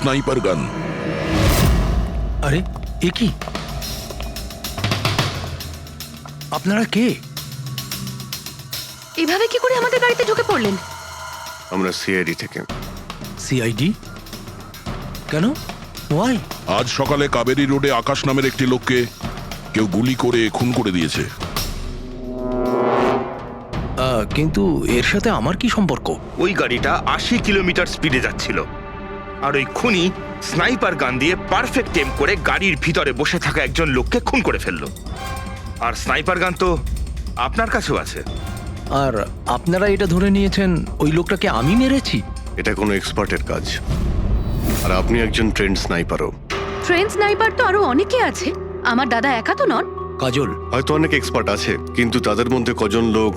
Sniper গান। আরে এ কি? আপনারা কে? এভাবে কি করে আমাদের বাড়িতে ঢুকে পড়লেন? আমরা সিআইডি থেকে। সিআইডি? কেন? ওয়াই? আজ সকালে কাবেরী রোডে আকাশ নামের একটি লোককে কেউ গুলি করে খুন করে দিয়েছে। কিন্তু এর সাথে আমার কি সম্পর্ক? ওই গাড়িটা 80 কিলোমিটার স্পিডে যাচ্ছিল, আর ওই খুনি স্নাইপার গান দিয়ে পারফেক্ট এম করে গাড়ির ভিতরে বসে থাকা একজন লোককে খুন করে ফেললো। আর স্নাইপার গান তো আপনার কাছেও আছে। আর আপনারা এটা ধরে নিয়েছেন ওই লোকটাকে আমি মেরেছি? এটা কোনো এক্সপার্টের কাজ, আর আপনি একজন ট্রেন্ড স্নাইপারও। ট্রেন স্নাইপার তো আরো অনেকে আছে, আমার দাদা একা তো নন। কাজল, হয়তো অনেক এক্সপার্ট আছে, কিন্তু তাদের মধ্যে কজন লোক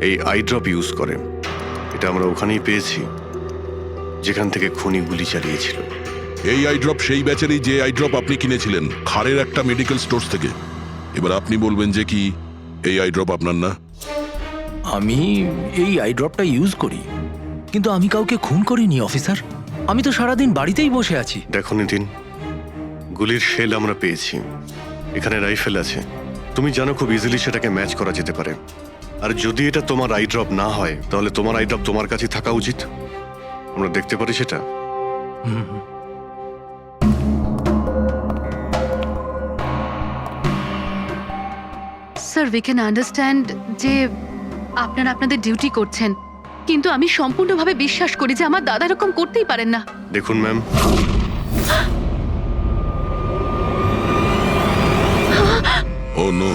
এই আই ড্রপ ইউজ করে। এটা আমরা ওখানেই পেয়েছি যেখান থেকে খুনি গুলি চালিয়েছিল। এই আই ড্রপ সেই ব্যাচেরই যে আই ড্রপ আপনি কিনেছিলেন খারের একটা মেডিকেল স্টোর থেকে। এবার আপনি বলবেন যে কি এই আই ড্রপ আপনার না? আমি এই আই ড্রপটা ইউজ করি, কিন্তু আমি কাউকে খুন করিনি অফিসার। আমি তো সারাদিন বাড়িতেই বসে আছি। দেখো নিতিন, গুলির শেল আমরা পেয়েছি, এখানে রাইফেল আছে। তুমি জানো খুব ইজিলি সেটাকে ম্যাচ করা যেতে পারে। আর যদি এটা তোমার আই ড্রপ না হয়, তাহলে তোমার আই ড্রপ তোমার কাছে থাকা উচিত। আমরা দেখতে পারি সেটা। স্যার, উই ক্যান আন্ডারস্ট্যান্ড যে আপনারা আপনাদের ডিউটি করছেন, কিন্তু আমি সম্পূর্ণভাবে বিশ্বাস করি যে আমার দাদা এরকম করতেই পারেন না। দেখুন ম্যাম, ও নো,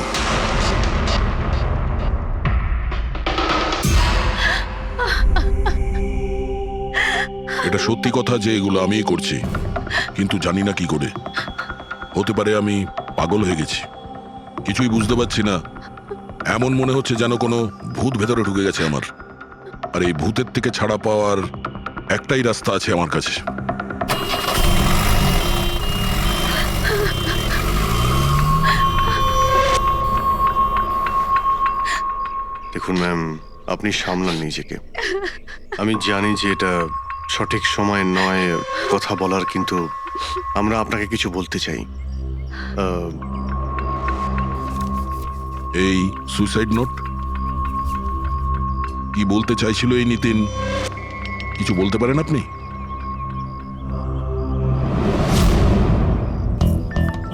এটা সত্যি কথা যে এগুলো আমিই করছি, কিন্তু জানি না কি করে। হতে পারে আমি পাগল হয়ে গেছি, কিছুই বুঝতে পারছি না। এমন মনে হচ্ছে যেন কোনো ভূত ভেতরে ঢুকে গেছে আমার। আর এই ভূতের থেকে ছাড়া পাওয়ার একটাই রাস্তা আছে আমার কাছে। দেখুন ম্যাম, আপনি সামলান নিজেকে। আমি জানি যে এটা সঠিক সময় নয় কথা বলার, কিন্তু আমরা আপনাকে কিছু বলতে চাই। এই সুইসাইড নোট কি বলতে চাইছিল এই নিতিন? কিছু বলতে পারেন আপনি?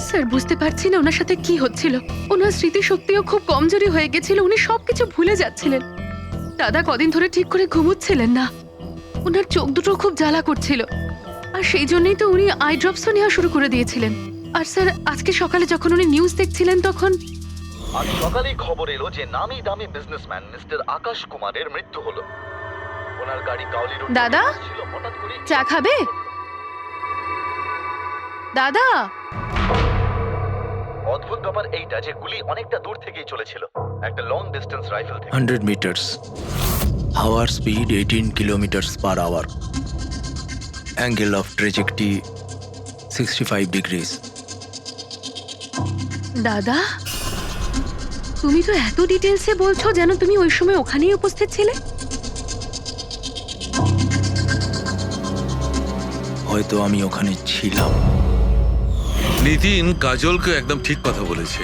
স্যার, বুঝতে পারছি না ওনার সাথে কি হচ্ছিল। ওনার স্মৃতিশক্তিও খুব কমজোরি হয়ে গেছিল, উনি সবকিছু ভুলে যাচ্ছিলেন। দাদা কদিন ধরে ঠিক করে ঘুমোচ্ছিলেন না, ওনার চোখ দুটো খুব জ্বালা করছিল, আর সেই জন্যই তো উনি আই ড্রপসও নেওয়া শুরু করে দিয়েছিলেন। আর স্যার, আজকে সকালে যখন উনি নিউজ দেখছিলেন তখন আজ সকালেই খবর এলো যে নামি দামি বিজনেসম্যান মিস্টার আকাশ কুমারের মৃত্যু হলো। ওনার গাড়ি কাউলি রোড দাদা, ছিল, হঠাৎ করে চা খাবে? দাদা, অদ্ভুত ব্যাপার এইটা যে গুলি অনেকটা দূর থেকেই চলেছিল, একটা লং ডিস্টেন্স রাইফেল থেকে। 100 মিটার্স, হাওয়ার speed 18 kilometres per hour, angle of trajectory 65 degrees. দাদা, তুমি তো এত ডিটেলসে বলছো যেন তুমি ওই সময় ওখানেই উপস্থিত ছিলে। হয়তো আমি ওখানে ছিলাম। নিতিন কাজলকে একদম ঠিক কথা বলেছে।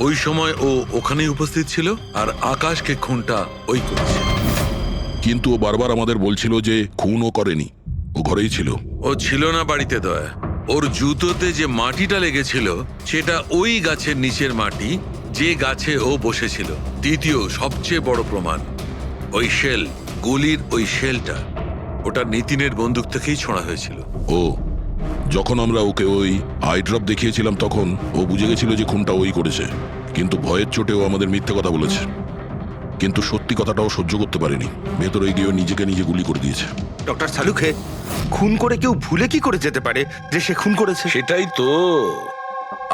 ওই সময় ও ওখানেই উপস্থিত ছিল, আর আকাশকে খুনটা ওই করেছে। কিন্তু ও বারবার আমাদের বলছিল যে খুন ও করেনি, ও ঘরেই ছিল। ও ছিল না বাড়িতে দয়া। ওর জুতোতে যে মাটিটা লেগেছিল সেটা ওই গাছের নিচের মাটি যে গাছে ও বসেছিল। দ্বিতীয় সবচেয়ে বড় প্রমাণ, ওই শেল, গুলির ওই শেলটা, ওটা নিতিনের বন্দুক থেকেই ছোঁড়া হয়েছিল। ও যখন আমরা ওকে ওই আই ড্রপ দেখিয়েছিলাম তখন ও বুঝে গেছিল যে খুনটা ওই করেছে, কিন্তু ভয়ের চোটে ও আমাদের মিথ্যে কথা বলেছে। কিন্তু সত্যি কথাটাও সহ্য করতে পারেনি, ভেতরে গিয়ে নিজেকে নিজে গুলি করে দিয়েছে। ডক্টর সালুখে, খুন করে কেউ ভুলে কি করে যেতে পারে যে সে খুন করেছে? সেটাই তো।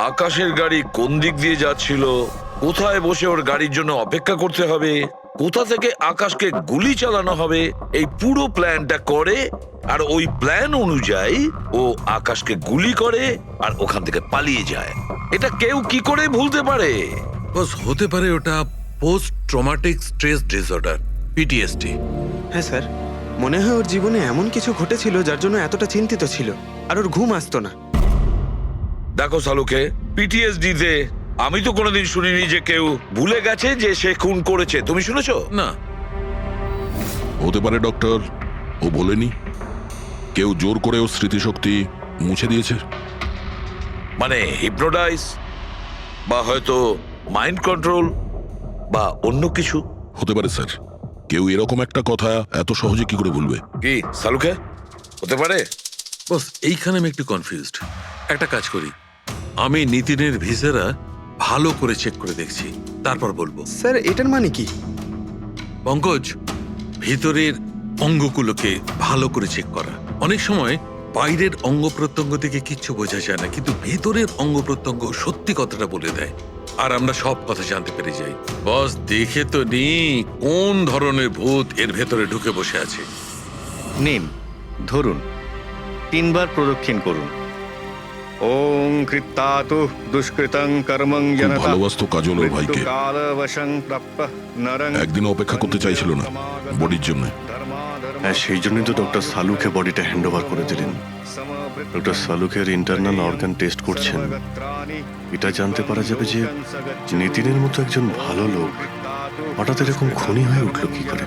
আকাশের গাড়ি কোন দিক দিয়ে যাচ্ছিল, কোথায় বসে ওর গাড়ির জন্য অপেক্ষা করতে হবে, কোথা থেকে আকাশকে গুলি চালানো হবে, এই পুরো প্ল্যানটা করে, আর ওই প্ল্যান অনুযায়ী ও আকাশকে গুলি করে আর ওখান থেকে পালিয়ে যায়। এটা কেউ কি করে ভুলতে পারে? বস, হতে পারে ওটা post traumatic stress disorder, PTSD. হ্যাঁ স্যার, মনে হয় ওর জীবনে এমন কিছু ঘটেছিল যার জন্য এতটা চিন্তিত ছিল, আর ওর ঘুম আসতো না। দেখো সালুকে, পিটিএসডি তে আমি তো কোনোদিন শুনিনি যে কেউ ভুলে গেছে যে সে খুন করেছে। তুমি শুনেছো? না, হতে পারে ডক্টর, ও বলেনি, কেউ জোর করে ওর স্মৃতিশক্তি মুছে দিয়েছে। মানে হিপনোটাইজ, বা হয়তো মাইন্ড কন্ট্রোল, বা অন্য কিছু। হতে পারে স্যার, কেউ এরকম একটা কথা এত সহজে কি করে বলবে? কি সালুকে, হতে পারে? বস এইখানে আমি একটু কনফিউজড। একটা কাজ করি, আমি নিতিনের ভিসারা ভালো করে চেক করে দেখছি, তারপর বলবো। স্যার এটার মানে কি? পঙ্কজ, ভিতরের অঙ্গগুলোকে ভালো করে চেক করা। অনেক সময় বাইরের অঙ্গ প্রত্যঙ্গ থেকে কিচ্ছু বোঝা যায় না, কিন্তু ভেতরের অঙ্গ প্রত্যঙ্গ সত্যি কথাটা বলে দেয়, আর আমরা সব কথা জানতে পেরে যাই। বস দেখে তো নি কোন ধরনের ভূত এর ভেতরে ঢুকে বসে আছে। নিন, ধরুন, 3 বার প্রদক্ষিণ করুন। ওং কৃত্তাতু দুষ্কৃতং কর্মং খুব জনতা ভালোবাসতো কাজল ওর ভাইকে। মৃত্যুকালবশং প্রাপ্যঃ নরং একদিনও অপেক্ষা করতে চাইছিল না বডির জন্য। হ্যাঁ, সেই জন্যই তো ডক্টর সালুকে বডিটা হ্যান্ড ওভার করে দিলেন। ডক্টর সালুকের ইন্টারনাল অর্গান টেস্ট করছেন। এটা জানতে পারা যাবে যে নিতিনের মতো একজন ভালো লোক হঠাৎ এরকম খুনি হয়ে উঠলো কি করে।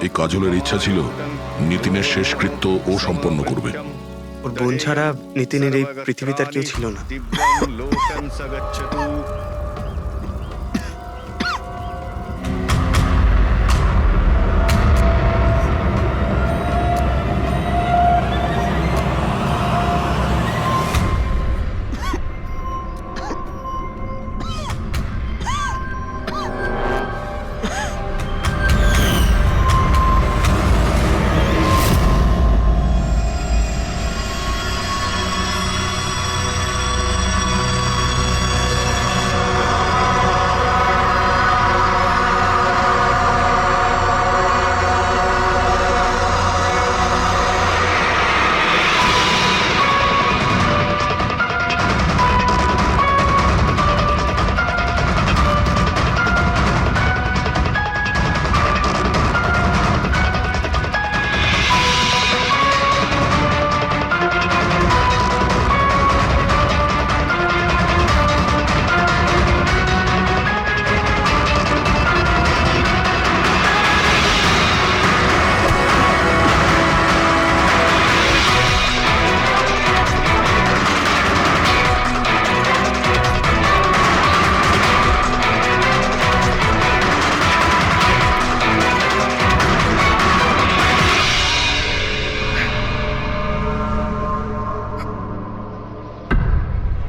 এই কাজলের ইচ্ছা ছিল নিতিনের শেষকৃত্য ও সম্পন্ন করবে। ওর বোন ছাড়া নিতিনের এই পৃথিবীতে আর কেউ ছিল না।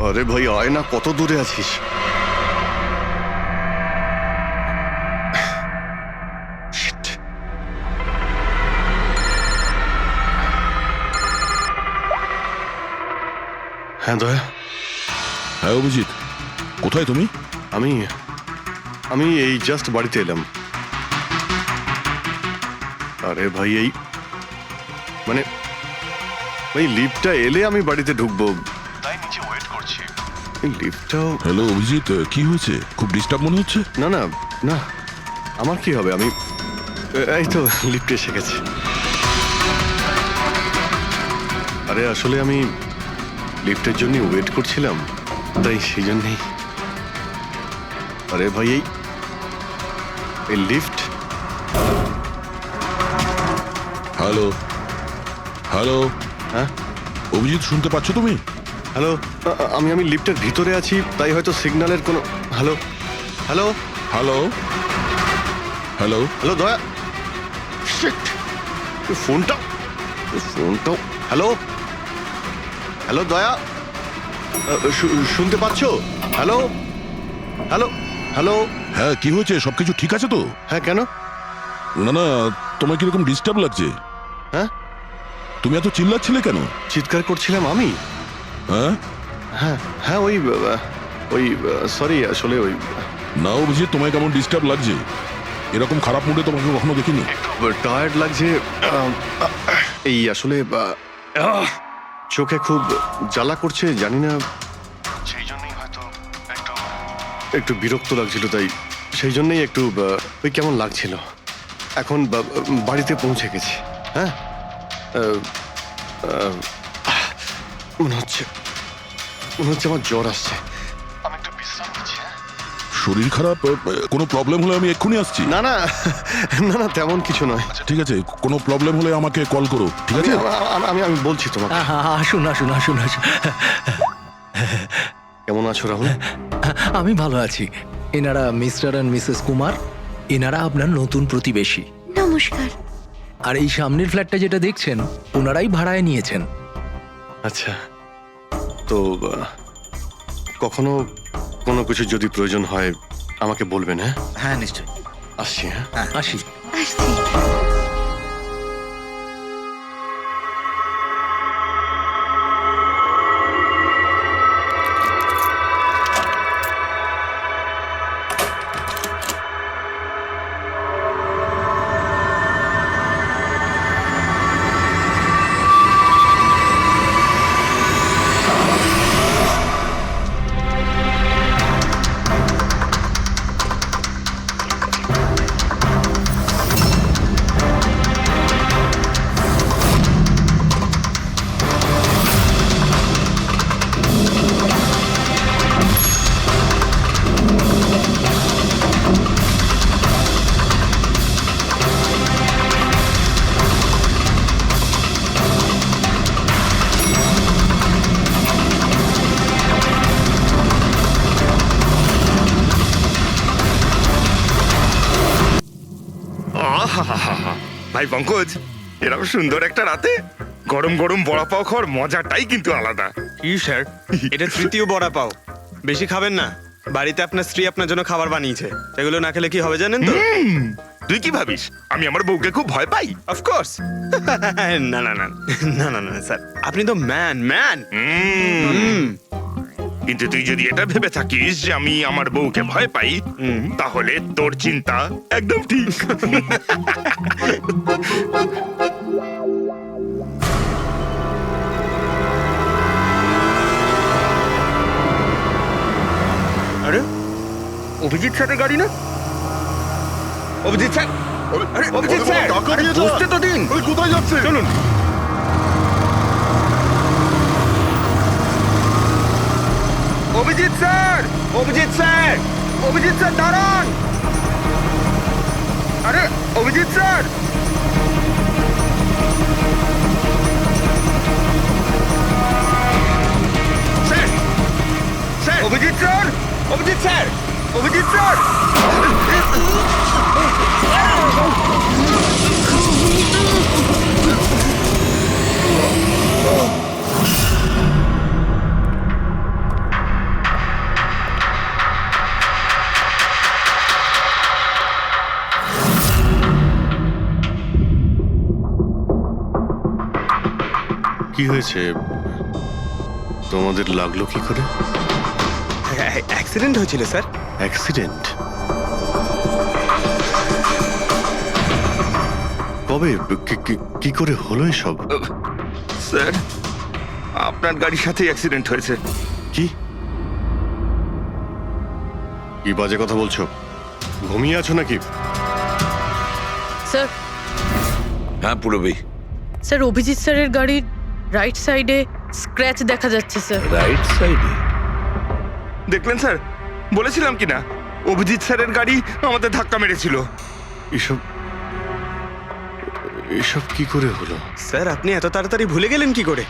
আরে ভাই আয় না, কত দূরে আছিস? Shit. হ্যাঁ দয়া, হ্যাঁ অভিজিৎ, কোথায় তুমি? আমি আমি এই জাস্ট বাড়িতে এলাম। আরে ভাই এই মানে এই লিফটটা এলে আমি বাড়িতে ঢুকবো, তাই নিচে ওয়েট করছি। এই লিফটটাও হ্যালো অভিজিৎ, কি হয়েছে? খুব ডিস্টার্ব মনে হচ্ছে। না না না, আমার কি হবে, আমি এই তো লিফটে এসে গেছি। আরে আসলে আমি লিফটের জন্য ওয়েট করছিলাম, তাই সেই জন্যেই। আরে ভাই এই লিফট। হ্যালো হ্যালো, হ্যাঁ অভিজিৎ শুনতে পাচ্ছ তুমি? হ্যালো, আমি লিফটের ভিতরে আছি, তাই হয়তো সিগন্যালের কোনো। Hello hello hello hello hello দয়া, শিট, ফোনটা হ্যালো হ্যালো দয়া, শুনতে পাচ্ছো? Hello hello hello. হ্যাঁ, কি হয়েছে? সবকিছু ঠিক আছে তো? হ্যাঁ কেন? না না, তোমার কিরকম ডিস্টার্ব লাগছে? হ্যাঁ, তুমি এত চিল্লাচ্ছিলে কেন? চিৎকার করছিলাম আমি? হ্যাঁ হ্যাঁ হ্যাঁ, ওই সরি, আসলে ওই না অভিজিৎ, তোমায় কেমন ডিস্টার্ব লাগছে? এরকম খারাপ মুডে তোমাকে কখনো দেখিনি। টায়ার্ড লাগছে, এই আসলে চোখে খুব জ্বালা করছে, জানি না, সেই জন্যই হয়তো একটু। একটু বিরক্ত লাগছিল, তাই সেই জন্যই একটু ওই কেমন লাগছিল। এখন বাড়িতে পৌঁছে গেছি। হ্যাঁ, মনে হচ্ছে আমার জ্বর আসছে। আমি একটু বিশ্রাম নিচ্ছি। হ্যাঁ? শরীর খারাপ, কোনো প্রবলেম হলে আমি এক্ষুনি আসছি। না না না না, তেমন কিছু নয়। ঠিক আছে, কোনো প্রবলেম হলে আমাকে কল করো, ঠিক আছে? আমি আমি বলছি তোমাকে। আসুন আসুন আসুন আসুন। কেমন আছো রাহুল? আমি ভালো আছি। এনারা মিস্টার অ্যান্ড মিসেস কুমার। এনারা আপনার নতুন প্রতিবেশী। নমস্কার। আর এই সামনের ফ্ল্যাটটা যেটা দেখছেন, ওনারাই ভাড়ায় নিয়েছেন। আচ্ছা, তো কখনো কোনো কিছু যদি প্রয়োজন হয় আমাকে বলবেন। হ্যাঁ হ্যাঁ নিশ্চয়ই। আসছি। হ্যাঁ, আসি। আসছি। ভাই পঙ্কজ, এরকম সুন্দর একটা রাতে গরম গরম বড়া পাও খাওয়ার মজাটাই কিন্তু আলাদা। কি স্যার, এটা তৃতীয় বড়া পাও। বেশি খাবেন না। বাড়িতে আপনার স্ত্রী আপনার জন্য খাবার বানিয়েছে, এগুলো না খেলে কি হবে জানেন তো? তুই কি ভাবিস আমি আমার বউকে খুব ভয় পাই? অফকোর্স। না না না না না না স্যার, আপনি তো ম্যান। কিন্তু তুই যদি এটা ভেবে থাকিস যে আমি আমার বউকে ভয় পাই, তাহলে তোর চিন্তা একদম ঠিক। আরে অভিজিৎ স্যারের গাড়ি না? অভিজিৎ স্যার, আরে অভিজিৎ স্যার, আরে বসতে তো দিন। কোথায় যাচ্ছে? চলুন। Abhijit sir, Abhijit sir, Abhijit sir দাঁড়ান। আরে Abhijit sir, sir, sir, Abhijit sir, Abhijit sir, Abhijit sir. কি হয়েছে? তোমাদের লাগলো কি করে? অ্যাক্সিডেন্ট হয়েছিল স্যার। অ্যাক্সিডেন্ট? কবে? কি করে হলো এসব? স্যার, আপনার গাড়ির সাথে অ্যাক্সিডেন্ট হয়েছে। কি কি বাজে কথা বলছো? ঘুমিয়ে আছো নাকি? স্যার, হ্যাঁ পুরবী। স্যার অভিজিৎ স্যারের গাড়ির রাইট সাইডে স্ক্র্যাচ দেখা যাচ্ছে স্যার। রাইট সাইডে? দেখলেন স্যার, বলেছিলাম কি না অভিজিৎ স্যারের গাড়ি আমাদের ধাক্কা মেরেছিল। এসব এসব কি করে হলো? স্যার, আপনি এত তাড়াতাড়ি ভুলে গেলেন কি করে?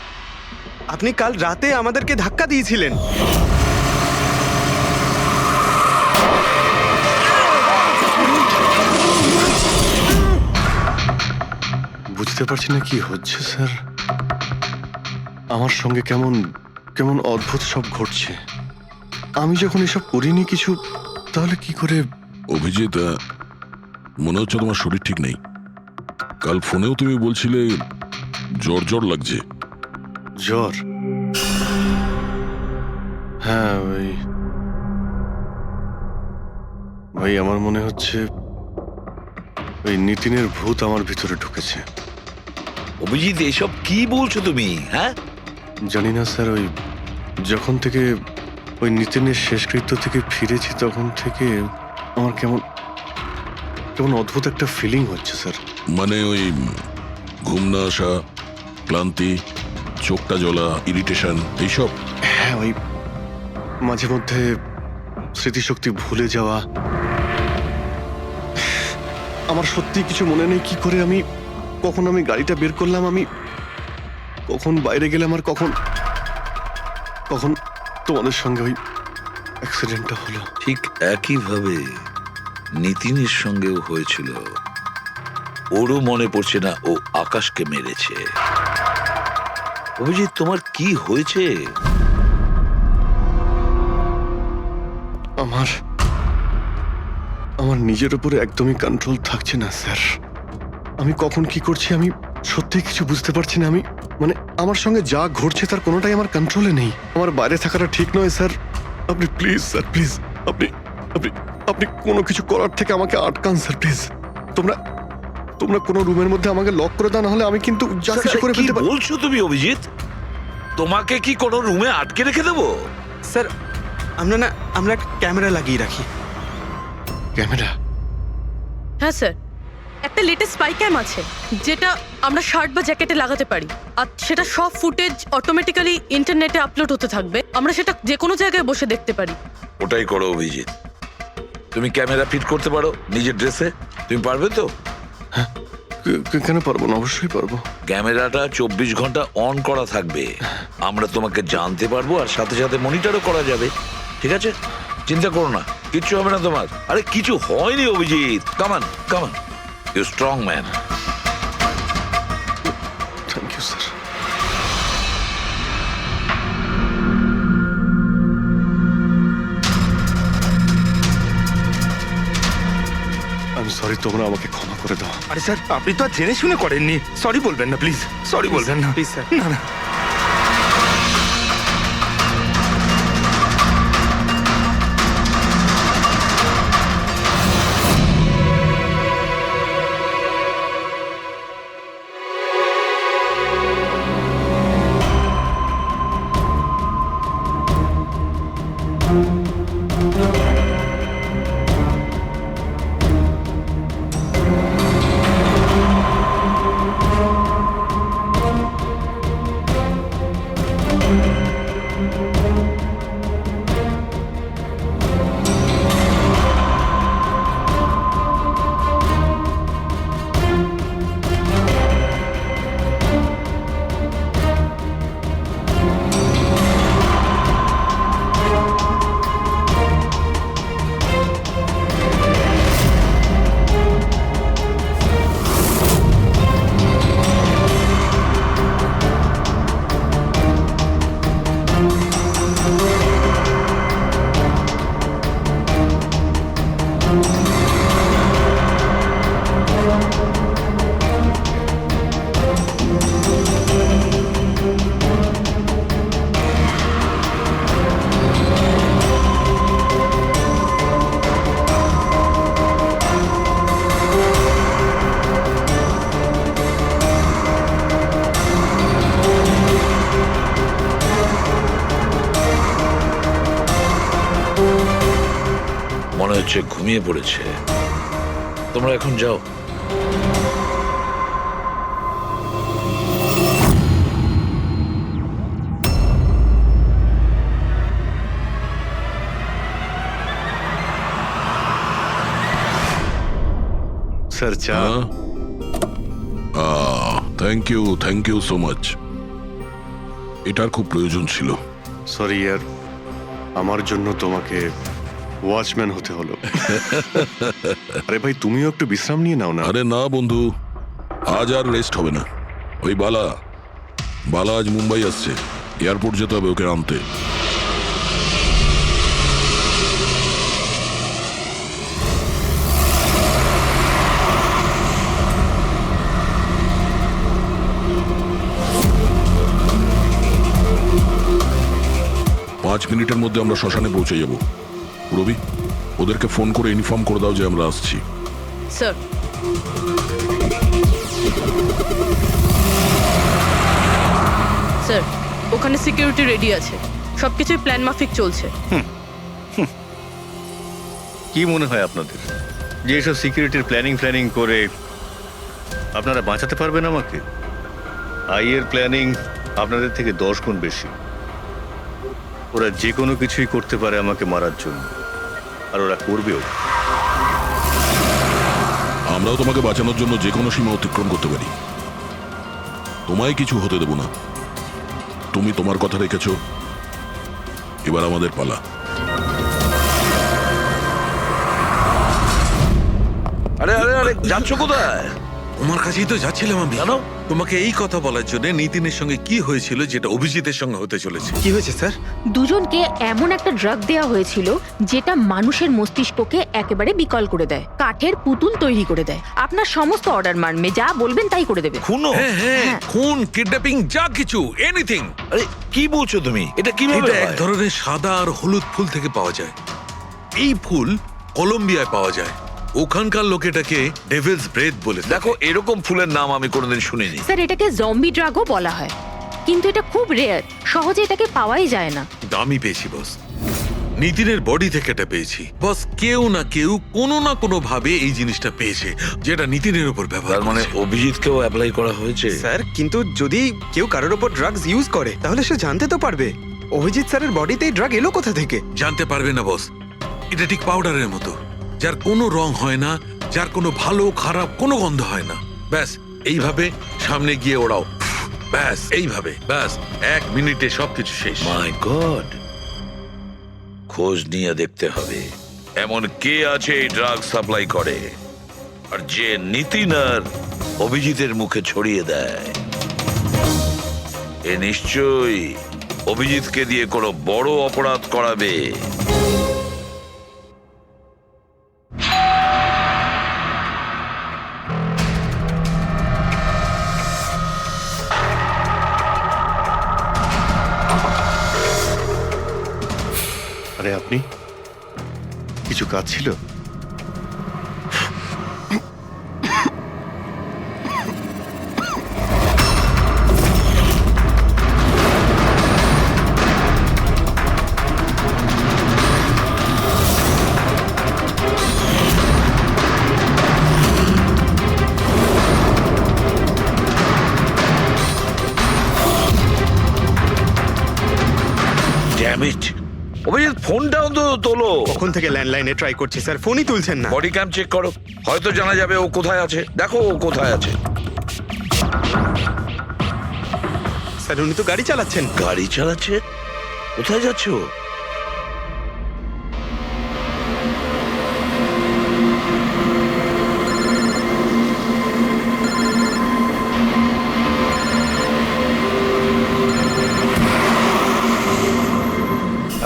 আপনি কাল রাতে আমাদেরকে ধাক্কা দিয়েছিলেন। বুঝতে পারছি না কি হচ্ছে স্যার। আমার সঙ্গে কেমন কেমন অদ্ভুত সব ঘটছে। আমি যখন এসব করিনি কিছু, তাহলে কি করে? অভিজিৎ, মনে হচ্ছে তোমার শরীর ঠিক নেই। কাল ফোনেও তুমি বলছিলে জ্বর জ্বর লাগছে। জ্বর? হ্যাঁ, ওই আমার মনে হচ্ছে ওই নিতিনের ভূত আমার ভিতরে ঢুকেছে। অভিজিৎ, এসব কি বলছো তুমি? হ্যাঁ, জানি না স্যার, ওই যখন থেকে ওই নিতিনের শেষকৃত্য থেকে ফিরেছি তখন থেকে আমার কেমন কেমন অদ্ভুত একটা ফিলিং হচ্ছে স্যার। মানে ওই ঘুম না আসা, ক্লান্তি, চোখটা জ্বলা, ইরিটেশন, এইসব? হ্যাঁ, ওই মাঝে মধ্যে স্মৃতিশক্তি ভুলে যাওয়া। আমার সত্যি কিছু মনে নেই কি করে আমি কখন আমি গাড়িটা বের করলাম, আমি কখন বাইরে গেলাম, আর কখন কখন তোমাদের সঙ্গে ওই অ্যাক্সিডেন্টটা হলো। ঠিক একইভাবে নিতিনের সঙ্গেও হয়েছিল। ওরও মনে পড়ছে না ও আকাশকে মেরেছে। অভিজিৎ, তোমার কি হয়েছে? আমার নিজের উপরে একদমই কন্ট্রোল থাকছে না স্যার। আমি কখন কি করছি আমি সত্যি কিছু বুঝতে পারছি না। আমি মানে আমার সঙ্গে যা ঘটছে তার কোনোটাই আমার কন্ট্রোলে নেই। আমার বাইরে থাকাটা ঠিক নয় স্যার। আপনি প্লিজ স্যার, প্লিজ আপনি আপনি আপনি কোনো কিছু করার থেকে আমাকে আটকান স্যার, প্লিজ। তোমরা তোমরা কোনো রুমের মধ্যে আমাকে লক করে দাও, না হলে আমি কিন্তু যা কিছু করে কি ফেলতে পারি। বলছো তুমি অভিজিৎ? তোমাকে কি কোনো রুমে আটকে রেখে দেবো? স্যার আমরা একটা ক্যামেরা লাগিয়ে রাখি। ক্যামেরা? হ্যাঁ স্যার, একটা লেটেস্ট স্পাই ক্যাম আছে যেটা আমরা শার্ট বা জ্যাকেটে লাগাতে পারি, আর সেটা সব ফুটেজ অটোমেটিক্যালি ইন্টারনেটে আপলোড হতে থাকবে। আমরা সেটা যে কোনো জায়গায় বসে দেখতে পারি। ওটাই করো অভিজিৎ। তুমি ক্যামেরা ফিট করতে পারো নিজের ড্রেসে? তুমি পারবে তো? কেন পারবো না? অবশ্যই পারবো। ক্যামেরাটা 24 ঘন্টা অন করা থাকবে। আমরা তোমাকে জানতে পারবো, আর সাথে সাথে মনিটরও করা যাবে। ঠিক আছে, চিন্তা করো না, কিচ্ছু হবে না তোমার। আরে কিছু হয়নি Abhijit. Come on come on, you strong man. Thank you sir. আমি সরি, তোমরা আমাকে ক্ষমা করে দাও। আরে স্যার, আপনি তো আর জেনে শুনে করেননি। সরি বলবেন না প্লিজ, সরি বলবেন না প্লিজ স্যার। না না। মনে হচ্ছে ঘুমিয়ে পড়েছে। তোমরা এখন যাও। স্যার চা। Thank you so much. এটার খুব প্রয়োজন ছিল। সরি ইয়ার, আমার জন্য তোমাকে ওয়াচম্যান হতে হলো। আরে ভাই, তুমিও একটু বিশ্রাম নিয়ে নাও না। আরে না বন্ধু, আজ আর রেস্ট হবে না। ওই বালা আজ মুম্বাই আসছে, এয়ারপোর্ট যেতে হবে ওকে আনতে। পাঁচ মিনিটের মধ্যে আমরা শ্মশানে পৌঁছে যাব। রবি, ওদেরকে ফোন করে ইনফর্ম করে দাও যে আমরা আসছি। স্যার, স্যার ওখানে সিকিউরিটি রেডি আছে। সবকিছুই প্ল্যান মাফিক চলছে। কি মনে হয় আপনাদের যে এসব সিকিউরিটির প্ল্যানিং করে আপনারা বাঁচাতে পারবেন আমাকে? আইয়ের প্ল্যানিং আপনাদের থেকে 10 গুণ বেশি। ওরা যে কোনো কিছুই করতে পারে আমাকে মারার জন্য, আর ওরা করবেও। আমরাও তোমাকে বাঁচানোর জন্য যে কোনো সীমা অতিক্রম করতে পারি। তোমায় কিছু হতে দেব না। তুমি তোমার কথা রেখেছ, এবার আমাদের পালা। আরে আরে আরে যাচ্ছ কোথায়? তোমার কাছেই তো যাচ্ছিলাম আমি। কেন? তোমাকে এই কথা বলার জন্য নিতিনের সঙ্গে কি হয়েছিল যেটা অভিজিতের সঙ্গে হতে চলেছে। কি হয়েছে স্যার? দুজনকে এমন একটা ড্রাগ দেওয়া হয়েছিল যেটা মানুষের মস্তিষ্ককে একেবারে বিকল করে দেয়, কাঠের পুতুল তৈরি করে দেয়। আপনার সমস্ত অর্ডার মানবে, যা বলবেন তাই করে দেবে। খুনো? হ্যাঁ হ্যাঁ, খুন, কিডন্যাপিং, যা কিছু, এনিথিং। আরে কি বলছো তুমি? এটা কিভাবে এটা এক হয়? ধরনের সাদা আর হলুদ ফুল থেকে পাওয়া যায়। এই ফুল কলম্বিয়ায় পাওয়া যায়। ওখানকার লোক এটাকে ডেভিলস ব্রেথ বলে থাকে। দেখো, এরকম ফুলের নাম আমি কোনোদিন শুনিনি। স্যার, এটাকে জম্বি ড্রাগও বলা হয়, কিন্তু এটা খুব রেয়ার, সহজে এটাকে পাওয়াই যায় না। কিন্তু আমি পেয়েছি বস, নিতিনের বডি থেকে এটা পেয়েছি। বস, কেউ না কেউ কোনো না কোনো ভাবে এই জিনিসটা পেয়েছে যেটা নিতিনের উপর ব্যবহার তার মানে করেছে। অভিজিৎকেও অ্যাপ্লাই করা হয়েছে। স্যার, কিন্তু যদি কেউ কারোর ওপর ড্রাগস ইউজ করে তাহলে সে জানতে তো পারবে অভিজিৎ স্যারের বডিতে এই ড্রাগ এলো কোথা থেকে। জানতে পারবে না বস, এটা ঠিক পাউডারের মতো, যার কোনো রং হয় না, যার কোনো ভালো খারাপ কোনো গন্ধ হয় না। ব্যাস এইভাবে সামনে গিয়ে ওড়াও, ব্যাস এইভাবে, ব্যাস 1 মিনিটে সবকিছু শেষ। মাই গড, খোঁজ নিয়ে দেখতে হবে এমন কে আছে এই ড্রাগ সাপ্লাই করে আর যে নিতিন আর অভিজিতের মুখে ছড়িয়ে দেয়। এ নিশ্চয়ই অভিজিৎকে দিয়ে কোনো বড় অপরাধ করাবে। আরে আপনি, কিছু কাজ ছিল? ড্যাম ইট, অভিজিৎ ফোনটা অন্তত তোলো। কখন থেকে ল্যান্ডলাইনে ট্রাই করছি স্যার, ফোনই তুলছেন না। বডি ক্যাম চেক করো, হয়তো জানা যাবে ও কোথায় আছে। দেখো ও কোথায় আছে। স্যার, উনি তো গাড়ি চালাচ্ছেন। গাড়ি চালাচ্ছে? কোথায় যাচ্ছে ও?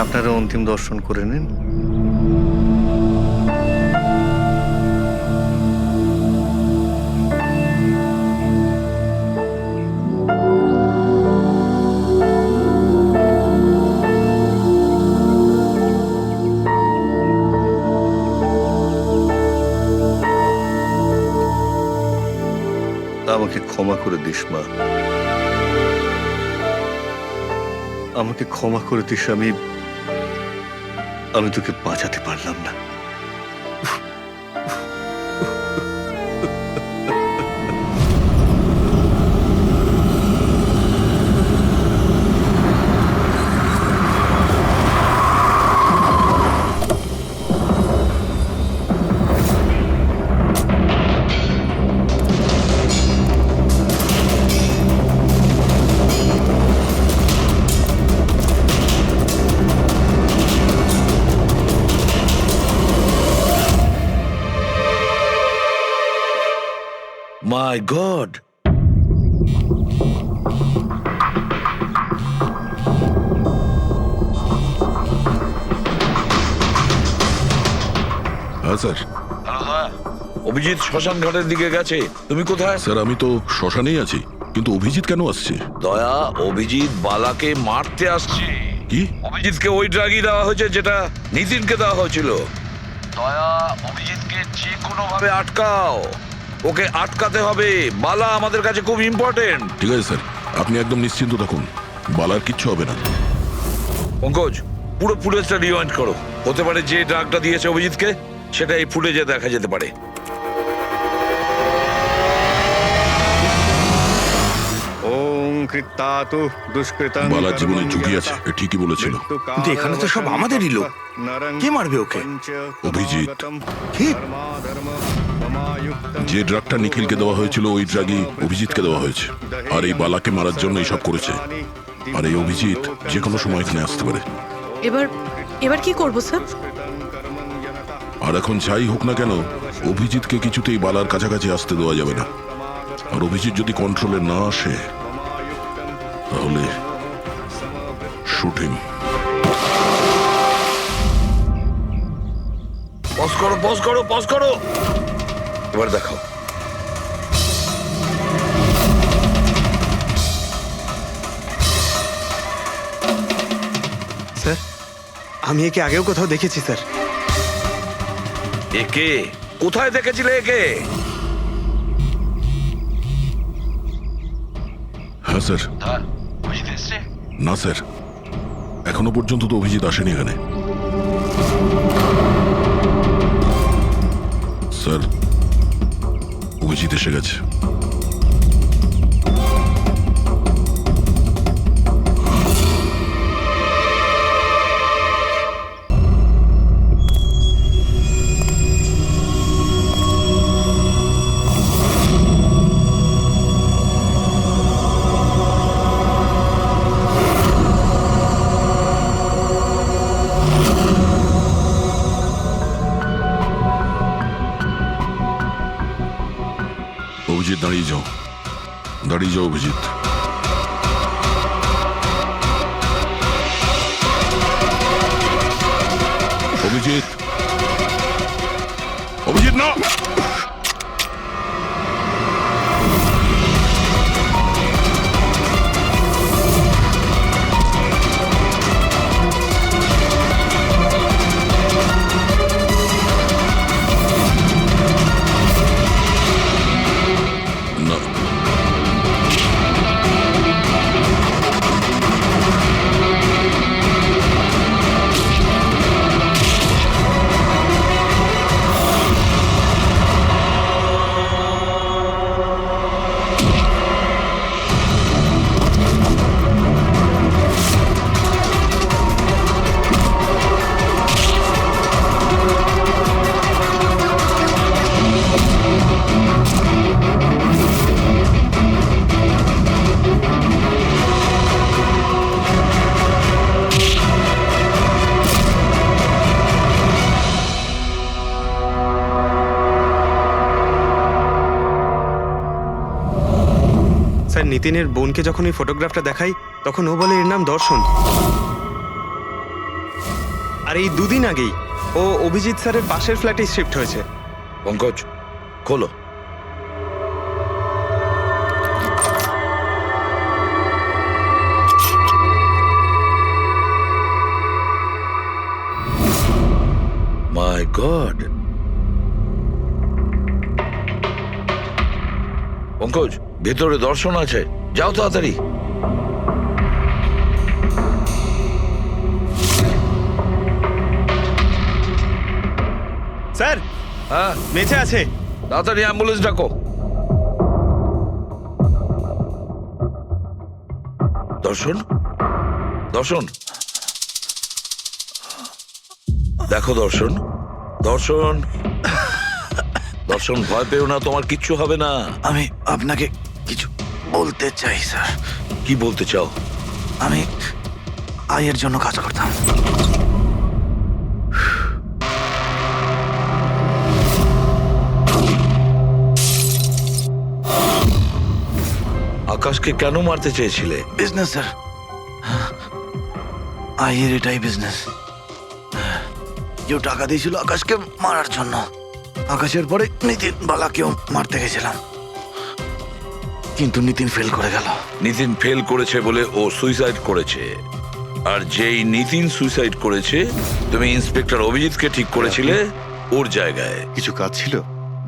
আপনারা অন্তিম দর্শন করে নিন। আমাকে ক্ষমা করে দিস মা, আমাকে ক্ষমা করে দিস। আমি তোকে বাঁচাতে পারলাম না। মাই গড, হ্যাঁ স্যার। অভিজিৎ শ্মশান ঘাটের দিকে গেছে। তুমি কোথায়? স্যার, আমি তো শ্মশানেই আছি, কিন্তু অভিজিৎ কেন আসছে? দয়া, অভিজিৎ বালাকে মারতে আসছে। কি? অভিজিৎকে ওই ড্রাগই দেওয়া হয়েছে যেটা নিতিনকে দেওয়া হয়েছিল। দয়া, অভিজিৎকে যে কোনো ভাবে আটকাও, ওকে আটকাতে হবে। বালা আমাদের কাছে খুব ইম্পর্টেন্ট। ঠিক আছে স্যার, আপনি একদম নিশ্চিন্ত থাকুন, বালার কিচ্ছু হবে না। পঙ্কজ, পুরো ফুটেজটা রিওয়াইন্ড করো। হতে পারে যে ড্রাগটা দিয়েছে অভিজিৎকে সেটা এই ফুটেজে দেখা যেতে পারে। ওম কৃত্তাতু দুষ্কৃতং বালার জীবনে ঝুঁকি আছে, এ ঠিকই বলেছিল। কিন্তু এখানে তো সব আমাদেরই লোক। কে মারবে ওকে? অভিজিৎ। কি? যে ড্রাগটা নিখিলকে দেওয়া হয়েছিল ওই ড্রাগই অভিজিৎকে দেওয়া হয়েছে, আর এই বালাকে মারার জন্য এইসব করেছে। আর এই অভিজিৎ যে কোনো সময় এখানে আসতে পারে। এবার কি করব স্যার? আর এখন যাই হোক না কেন, অভিজিৎকে কিছুতেই বালার কাছাকাছি আসতে দেওয়া যাবে না। আর অভিজিৎ যদি কন্ট্রোলে না আসে তাহলে শুটিং। পজ করো, পজ করো, পজ করো। এবার দেখাও। স্যার, আমি একে আগেও কোথাও দেখেছি স্যার। একে কোথায় দেখেছিলে একে? হ্যাঁ স্যার। না স্যার, এখনো পর্যন্ত তো অভিজিৎ আসেনি এখানে। স্যার, অভিজিৎ এসে গেছে। অভিজিৎ, দাঁড়িয়ে যাও, দাঁড়িয়ে যাও অভিজিৎ। অভিজিৎ, অভিজিৎ না। না, স্যার, নিতিনের বোনকে যখন এই ফটোগ্রাফটা দেখাই তখন ও বলে এর নাম দর্শন। আর এই দুদিন আগেই ও অভিজিৎ স্যারের পাশের ফ্ল্যাটে শিফট হয়েছে। পঙ্কজ, খোলো। মাই গড। পঙ্কজ, ভেতরে দর্শন আছে, যাও তাড়াতাড়ি। স্যার, হ্যাঁ, বেঁচে আছে। তাড়াতাড়ি অ্যাম্বুলেন্স ডাকো। দর্শন, দর্শন, দেখো দর্শন, দর্শন, দর্শন, ভয় পেও না, তোমার কিচ্ছু হবে না। আমি আপনাকে কিছু বলতে চাই স্যার। কি বলতে চাও? আমি আয়ের জন্য কাজ করতাম। আকাশকে কেন মারতে চেয়েছিলে? বিজনেস স্যার, আয়ের এটাই বিজনেস। কেউ টাকা দিয়েছিল আকাশকে মারার জন্য। আকাশের পরে নিতিন বালাকেও মারতে গেছিলাম, কিন্তু নিতিন ফেল করে গেল। নিতিন ফেল করেছে বলে ও সুইসাইড করেছে। আর যেই নিতিন সুইসাইড করেছে, তুমি ইন্সপেক্টর অভিজিৎকে ঠিক করেছিলে ওর জায়গায়। কিছু কাজ ছিল?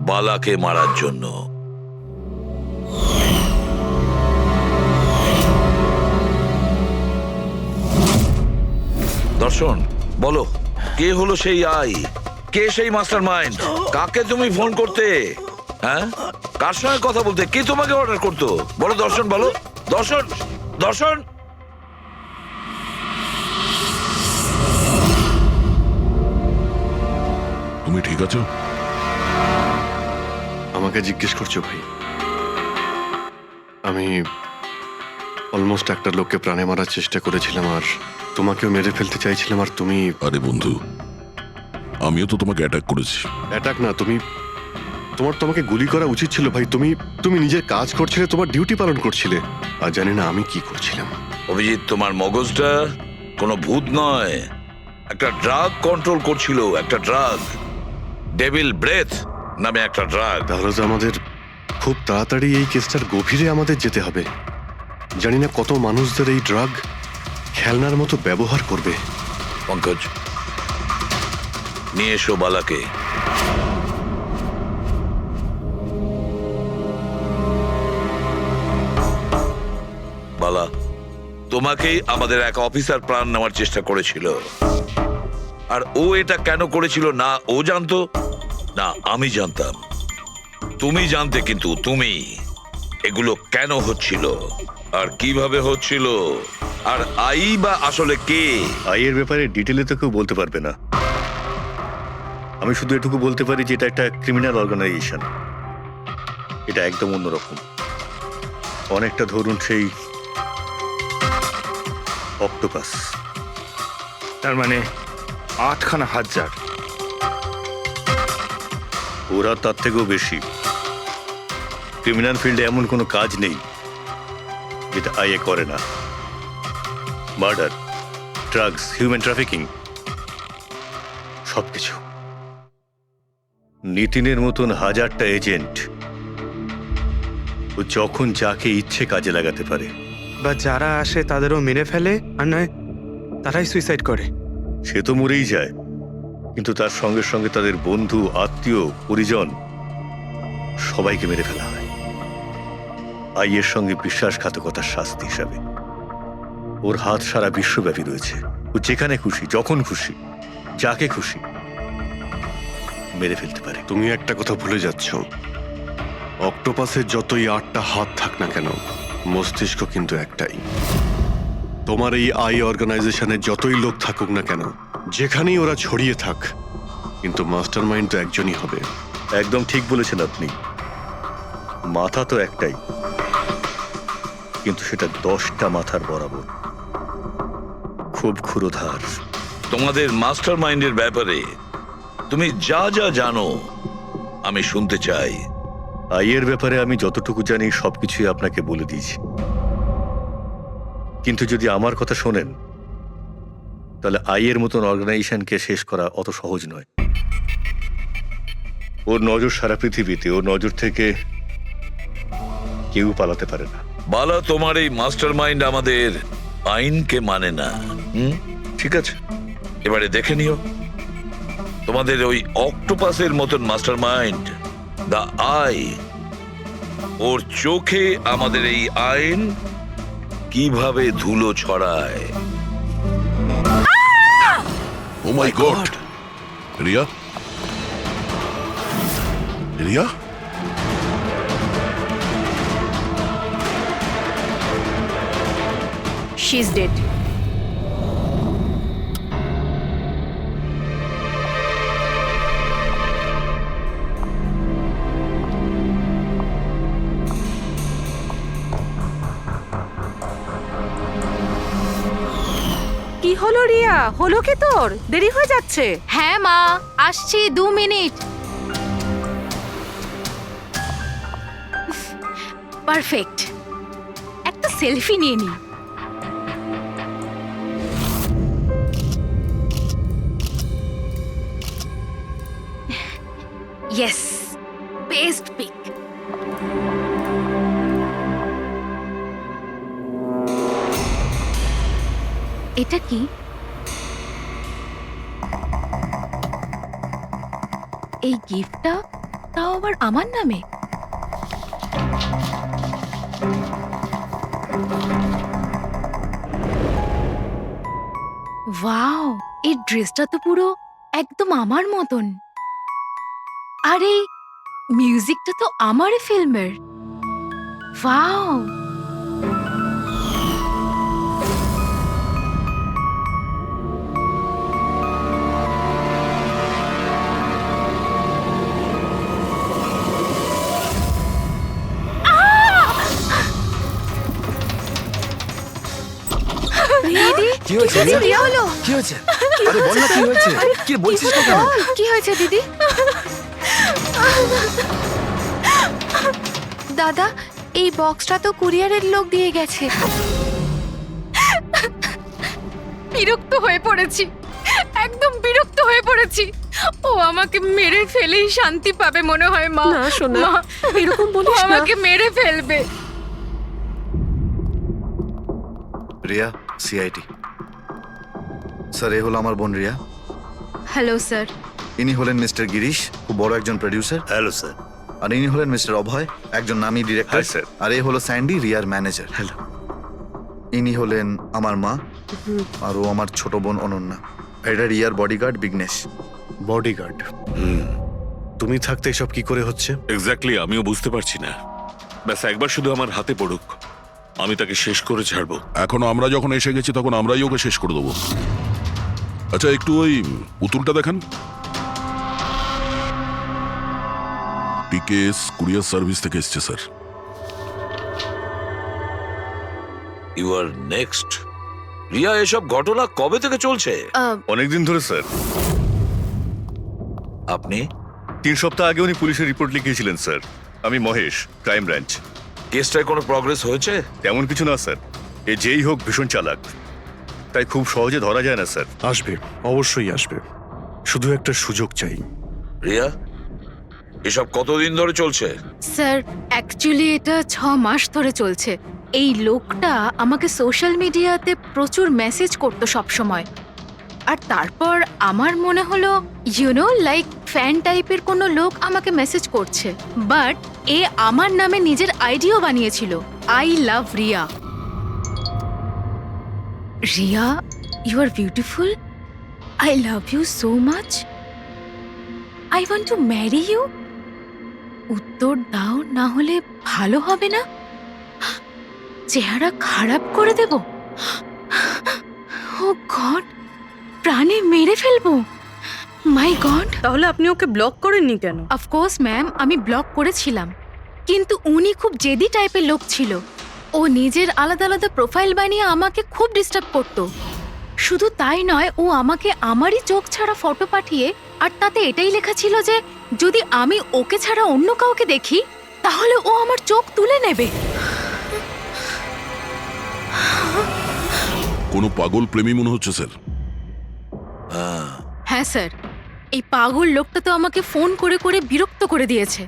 বালাকে মারার জন্য। দর্শন বলো, কে হলো সেই আই? কে সেই মাস্টার মাইন্ড? কাকে তুমি ফোন করতে? হ্যাঁ, কার সঙ্গে কথা বলতে? কে তোমাকে অর্ডার করতো? বলো দর্শন, বলো দর্শন। দর্শন, তুমি ঠিক আছো? আমাকে জিজ্ঞেস করছো ভাই? আমি অলমোস্ট একটা লোককে প্রাণে মারার চেষ্টা করেছিলাম, আর তোমাকেও মেরে ফেলতে চাইছিলাম, আর তুমি... আরে বন্ধু, আমিও তো তোমাকে অ্যাটাক করেছি। অ্যাটাক না, তোমাকে গুলি করা উচিত ছিল ভাই। তুমি নিজের কাজ করছিলে, তোমার ডিউটি পালন করছিলে, আর জানি না আমি কি করছিলাম। অভিজিৎ, তোমার মগজটা কোনো ভূত নয়, একটা ড্রাগ কন্ট্রোল করছিল। একটা ড্রাগ, ডেভিল ব্রেথ নামে একটা ড্রাগ। তাহলে তো আমাদের খুব তাড়াতাড়ি এই কেসটার গভীরে আমাদের যেতে হবে। জানি না কত মানুষদের এই ড্রাগ খেলনার মতো ব্যবহার করবে। পঙ্কজ, নিয়ে এসো বালাকে। বালা, তোমাকেই আমাদের এক অফিসার প্রাণ নেওয়ার চেষ্টা করেছিল, আর ও এটা কেন করেছিল না ও জানতো, না আমি জানতাম। তুমি জানতে, কিন্তু তুমি এগুলো কেন হচ্ছিল আর কিভাবে হচ্ছিল, আর আই বা আসলে কে? আইয়ের ব্যাপারে ডিটেলে তো কেউ বলতে পারবে না। আমি শুধু এটুকু বলতে পারি যে এটা একটা ক্রিমিনাল অর্গানাইজেশন। এটা একদম অন্যরকম, অনেকটা ধরুন সেই অক্টোপাস। তার মানে 8খানা হাজার। ওরা তার থেকেও বেশি। ক্রিমিনাল ফিল্ডে এমন কোনো কাজ নেই যেটা আইএ করে না। মার্ডার, ড্রাগস, হিউম্যান ট্রাফিকিং, সবকিছু। নিতিনের মতন হাজারটা এজেন্ট, ও যখন যাকে ইচ্ছে কাজে লাগাতে পারে। বা যারা আসে তাদেরও মেরে ফেলে, আর নয় তারাই সুইসাইড করে। সে তো মরেই যায়, কিন্তু তার সঙ্গে সঙ্গে তাদের বন্ধু, আত্মীয়, পরিজন সবাইকে মেরে ফেলা হয় আইয়ের সঙ্গে বিশ্বাসঘাতকতার শাস্তি হিসাবে। ওর হাত সারা বিশ্বব্যাপী রয়েছে। ও যেখানে খুশি, যখন খুশি, যাকে খুশি মেরে ফেলতে পারে। তুমি একটা কথা ভুলে যাচ্ছ, অক্টোপাসের যতই 8টা হাত থাক না কেন, মস্তিষ্ক কিন্তু একটাই। তোমার এই আই অর্গানাইজেশনে যতই লোক থাকুক না কেন, যেখানেই ওরা ছড়িয়ে থাক, কিন্তু মাস্টার মাইন্ড তো একজনই হবে। একদম ঠিক বলেছেন আপনি। মাথা তো একটাই, কিন্তু সেটা 10টা মাথার বরাবর, খুব ক্ষুরোধার। তোমাদের মাস্টার মাইন্ডের ব্যাপারে তুমি যা যা জানো আমি শুনতে চাই। আইয়ের ব্যাপারে আমি যতটুকু জানি সবকিছুই আপনাকে বলে দিয়েছি, কিন্তু যদি আমার কথা শোনেন তাহলে আইয়ের মতন অর্গানাইজেশনকে শেষ করা অত সহজ নয়। ওর নজর সারা পৃথিবীতে, ওর নজর থেকে কেউ পালাতে পারে না। বালা, তোমার এই মাস্টার মাইন্ড আমাদের আইনকে মানে না। ঠিক আছে, এবারে দেখে নিও তোমাদের ওই অক্টোপাসের মতন মাস্টার মাইন্ড, দা আই, ওর চোখে আমাদের এই আইন কিভাবে ধুলো ছড়ায়। Oh my god! Riya, Riya, she is dead. কি হলো রিয়া? হলো কি তোর? দেরি হয়ে যাচ্ছে। হ্যাঁ মা, আসছি 2 মিনিট। পারফেক্ট, একটা সেলফি নিয়ে নি। Yes, best pic. এটা কি? এই গিফটটা তাও আবার আমার নামে। ওয়াও, এই ড্রেসটা তো পুরো একদম আমার মতন। আর এই মিউজিকটা তো আমার ফিল্মের। ওয়াও, কি হয়েছে কি হলো? কি হয়েছে? আরে বল না কি হয়েছে? কি বলছিস না কেন? কি হয়েছে দিদি? দাদা, এই বক্সটা তো কুরিয়ারের লোক দিয়ে গেছে। বিরক্ত হয়ে পড়েছি, একদম বিরক্ত হয়ে পড়েছি। ও আমাকে মেরে ফেলেই শান্তি পাবে মনে হয় মা। না সোনা, মা, এরকম ও বলিস না। আমাকে মেরে ফেলবে। রিয়া, সিআইটি। স্যার, এ হলো আমার বোন রিয়া। Hello sir. ইনি হলেন মিস্টার গিরিশ, খুব বড় একজন প্রডিউসার। Hello sir. আর ইনি হলেন মিস্টার অভয়, একজন নামী ডিরেক্টর। Hi, sir. আর এ হলো স্যান্ডি, রিয়ার ম্যানেজার। হ্যালো। ইনি হলেন আমার মা, আর ও আমার ছোট বোন অনন্যা। এটা রিয়ার বডিগার্ড বিঘ্নেশ। বডিগার্ড। তুমি থাকতে এসব কি করে হচ্ছে? এক্স্যাক্টলি, আমিও বুঝতে পারছি না। ব্যাস একবার শুধু আমার হাতে পড়ুক, আমি তাকে শেষ করে ছাড়বো। এখন আমরা যখন এসে গেছি তখন আমরাই ওকে শেষ করে দেবো। আচ্ছা, একটু ওই পুতুলটা দেখান। পিকেএস কুরিয়ার সার্ভিস থেকে এসছে sir. You are next. Riya, এসব ঘটনা কবে থেকে চলছে? অনেকদিন ধরে স্যার। আপনি 3 সপ্তাহ আগে উনি পুলিশের রিপোর্ট লিখিয়েছিলেন স্যার। আমি মহেশ, ক্রাইম ব্রাঞ্চ। কেসটায় কোনো প্রগ্রেস হয়েছে? তেমন কিছু না স্যার। এ যেই হোক ভীষণ চালাক, তাই খুব সহজে ধরা যায় না স্যার। আসবে, অবশ্যই আসবে। শুধু একটা সুযোগ চাই। রিয়া, এসব কতদিন ধরে চলছে? স্যার, অ্যাকচুয়ালি এটা 6 মাস ধরে চলছে। এই লোকটা আমাকে সোশ্যাল মিডিয়াতে প্রচুর মেসেজ করতো সব সময়। আর তারপর আমার মনে হলো লাইক ফ্যান টাইপের কোনো লোক আমাকে মেসেজ করছে। বাট এ আমার নামে নিজের আইডিও বানিয়েছিল, I love Riya. Riya, you are beautiful, I love you so much, I want to marry you. উত্তর দাও, না হলে ভালো হবে না। চেহারা খারাপ করে দেব। ও গড, প্রাণে মেরে ফেলবো। মাই গড। তাহলে আপনি ওকে ব্লক করেননি কেন? অফকোর্স ম্যাম, আমি ব্লক করেছিলাম, কিন্তু উনি খুব জেদি টাইপের লোক ছিল। ও নিজের আলাদা আলাদা প্রোফাইল বানিয়ে আমাকে খুব ডিস্টার্ব করতো। শুধু তাই নয়, ও আমাকে আমারই চোখ ছাড়া ফটো পাঠিয়ে, আর তাতে এটাই লেখা ছিল যে যদি আমি ওকে ছাড়া অন্য কাউকে দেখি তাহলে ও আমার চোখ তুলে নেবে। কোনো পাগল প্রেমী মনে হচ্ছে স্যার। হ্যাঁ স্যার, এই পাগল লোকটা তো আমাকে ফোন করে করে বিরক্ত করে দিয়েছে।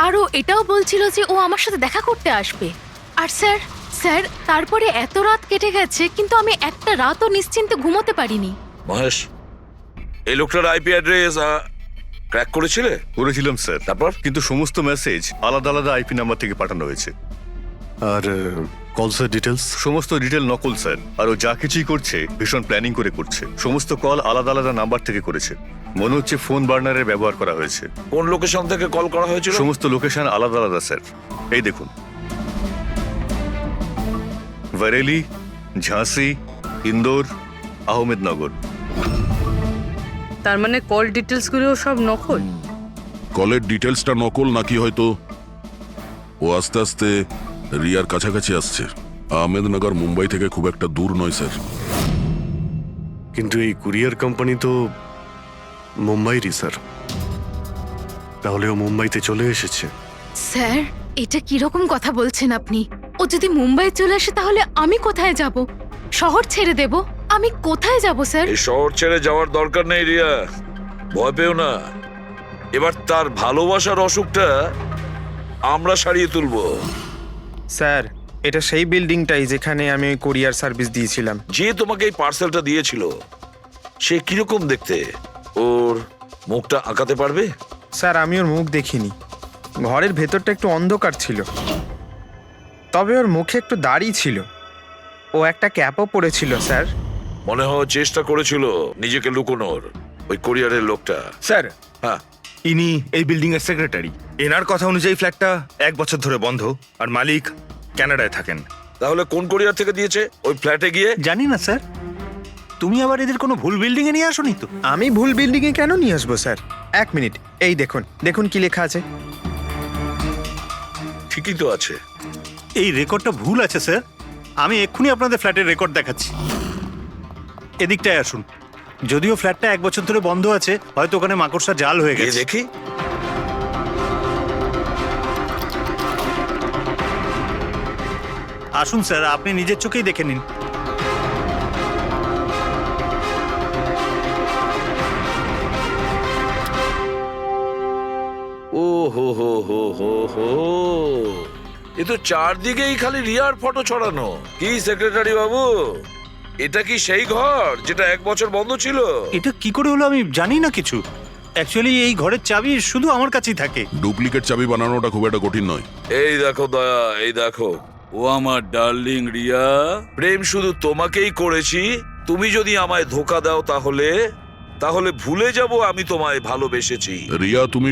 আর ও এটাও বলছিল যে ও আমার সাথে দেখা করতে আসবে। আর স্যার স্যার তারপরে এত রাত কেটে গেছে, কিন্তু আমি একটা রাতও নিশ্চিন্তে ঘুমোতে পারিনি। মহেশ, এই লোকটার আইপি অ্যাড্রেস ক্র্যাক করেছিলে? করেছিলাম স্যার। তারপর? কিন্তু সমস্ত মেসেজ আলাদা আলাদা আইপি নাম্বার থেকে পাঠানো হয়েছে। আর কলসের ডিটেলস? সমস্ত ডিটেল নকল স্যার। আর ও যা কিছুই করছে ভীষণ প্ল্যানিং করে করছে। সমস্ত কল আলাদা আলাদা নাম্বার থেকে করেছে। মনে হচ্ছে ফোন বার্নারের ব্যবহার করা হয়েছে। কোন লোকেশন থেকে কল করা হয়েছিল? সমস্ত লোকেশন আলাদা আলাদা স্যার। এই দেখুন, বরেলি, ঝাঁসি, ইন্দোর, আহমেদনগর। তার মানে কল ডিটেলস গুলো সব নকল। কলের ডিটেলসটা নকল, নাকি হয়তো ও আস্তে আস্তে রিয়ার কাছাকাছি আসছে। আহমেদনগর মুম্বাই থেকে খুব একটা দূর নয় স্যার। কিন্তু এই কুরিয়ার কোম্পানি তো মুম্বাইরই স্যার। তাহলে ও মুম্বাইতে চলে এসেছে। স্যার, এটা কিরকম কথা বলছেন আপনি? ও যদি মুম্বাই চলে আসে তাহলে আমি কোথায় যাব? শহর ছেড়ে দেব? আমি কোথায় যাব স্যার? এই শহর ছেড়ে যাওয়ার দরকার নেই রিয়া, ভয় পেও না। এবার তার ভালোবাসার অসুখটা আমরা সারিয়ে তুলবো। স্যার, এটা সেই বিল্ডিংটাই যেখানে আমি ওই কোরিয়ার সার্ভিস দিয়েছিলাম। যে তোমাকে এই পার্সেলটা দিয়েছিল সে কিরকম দেখতে? ওর মুখটা আঁকাতে পারবে? স্যার, আমি ওর মুখ দেখিনি। ঘরের ভেতরটা একটু অন্ধকার ছিল, তবে ওর মুখে একটু দাড়ি ছিল। ও একটা ক্যাপও পরেছিল স্যার। মনে হয় চেষ্টা করেছিল নিজেকে লুকোনোর, ওই কোরিয়ারের লোকটা। স্যার, হ্যাঁ, ইনি এই বিল্ডিং এর সেক্রেটারি। এনার কথা অনুযায়ী ফ্ল্যাটটা 1 বছর ধরে বন্ধ, আর মালিক কানাডায় থাকেন। তাহলে কোন কোরিয়ার থেকে দিয়েছে ওই ফ্ল্যাটে গিয়ে? জানি না স্যার, তুমি আবার এদের কোনো ভুল বিল্ডিং এ নিয়ে আসোনি তো? আমি ভুল বিল্ডিং এ কেন নিয়ে আসবো স্যার? 1 মিনিট, এই দেখুন দেখুন কি লেখা আছে। ঠিকই তো আছে। এই রেকর্ডটা ভুল আছে স্যার। আমি এক্ষুনি আপনাদের ফ্ল্যাটের রেকর্ড দেখাচ্ছি। এদিকটায় আসুন। যদিও ফ্ল্যাটটা 1 বছর ধরে বন্ধ আছে, হয়তো ওখানে মাকড়সা জাল হয়ে এ গেছে। দেখি। আসুন স্যার, আপনি নিজের চোখেই দেখে নিন। ও হো হো হো হো হো, এ তো চারদিকেই খালি রিয়ার ফটো ছড়ানো। কি সেক্রেটারি বাবু, এটা কি সেই ঘর যেটা 1 বছর বন্ধ ছিল? এটা কি করে হলো আমি জানি না কিছু। অ্যাকচুয়ালি এই ঘরের চাবি শুধু আমার কাছেই থাকে। ডুপ্লিকেট চাবি বানানোটা খুব একটা কঠিন নয়। এই দেখো দয়া, এই দেখো, ও আমার ডার্লিং রিয়া, প্রেম শুধু তোমাকেই করেছি। তুমি যদি আমায় ধোকা দাও তাহলে তাহলে ভুলে যাব আমি তোমায় ভালোবেসেছি। রিয়া, তুমি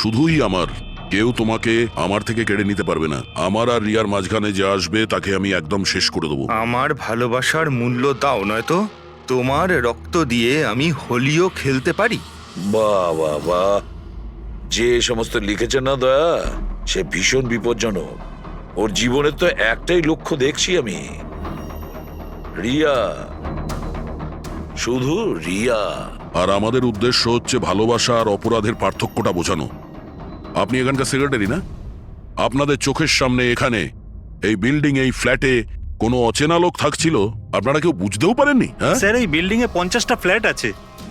শুধুই আমার। কেউ তোমাকে আমার থেকে কেড়ে নিতে পারবে না। আমার আর রিয়ার মাঝখানে যে আসবে তাকে আমি একদম শেষ করে দেবো। আমার ভালোবাসার মূল্য দাও, নয়তো তোমার রক্ত দিয়ে আমি হোলিও খেলতে পারি। বাহ বাহ বাহ, যে সমস্ত লিখেছে না দয়া, সে ভীষণ বিপজ্জনক। ওর জীবনের তো একটাই লক্ষ্য দেখছি আমি, রিয়া, শুধু রিয়া। আর আমাদের উদ্দেশ্য হচ্ছে ভালোবাসা আর অপরাধের পার্থক্যটা বোঝানো। আপনি এখানকার সেক্রেটারি না? আপনাদের চোখের সামনে এখানে এই বিল্ডিং, এই ফ্ল্যাটে কোনো অচেনা লোক থাকছিল, আপনারা কেউ বুঝতেও পারেননি? হ্যাঁ স্যার, এই বিল্ডিং এ 50টা ফ্ল্যাট আছে।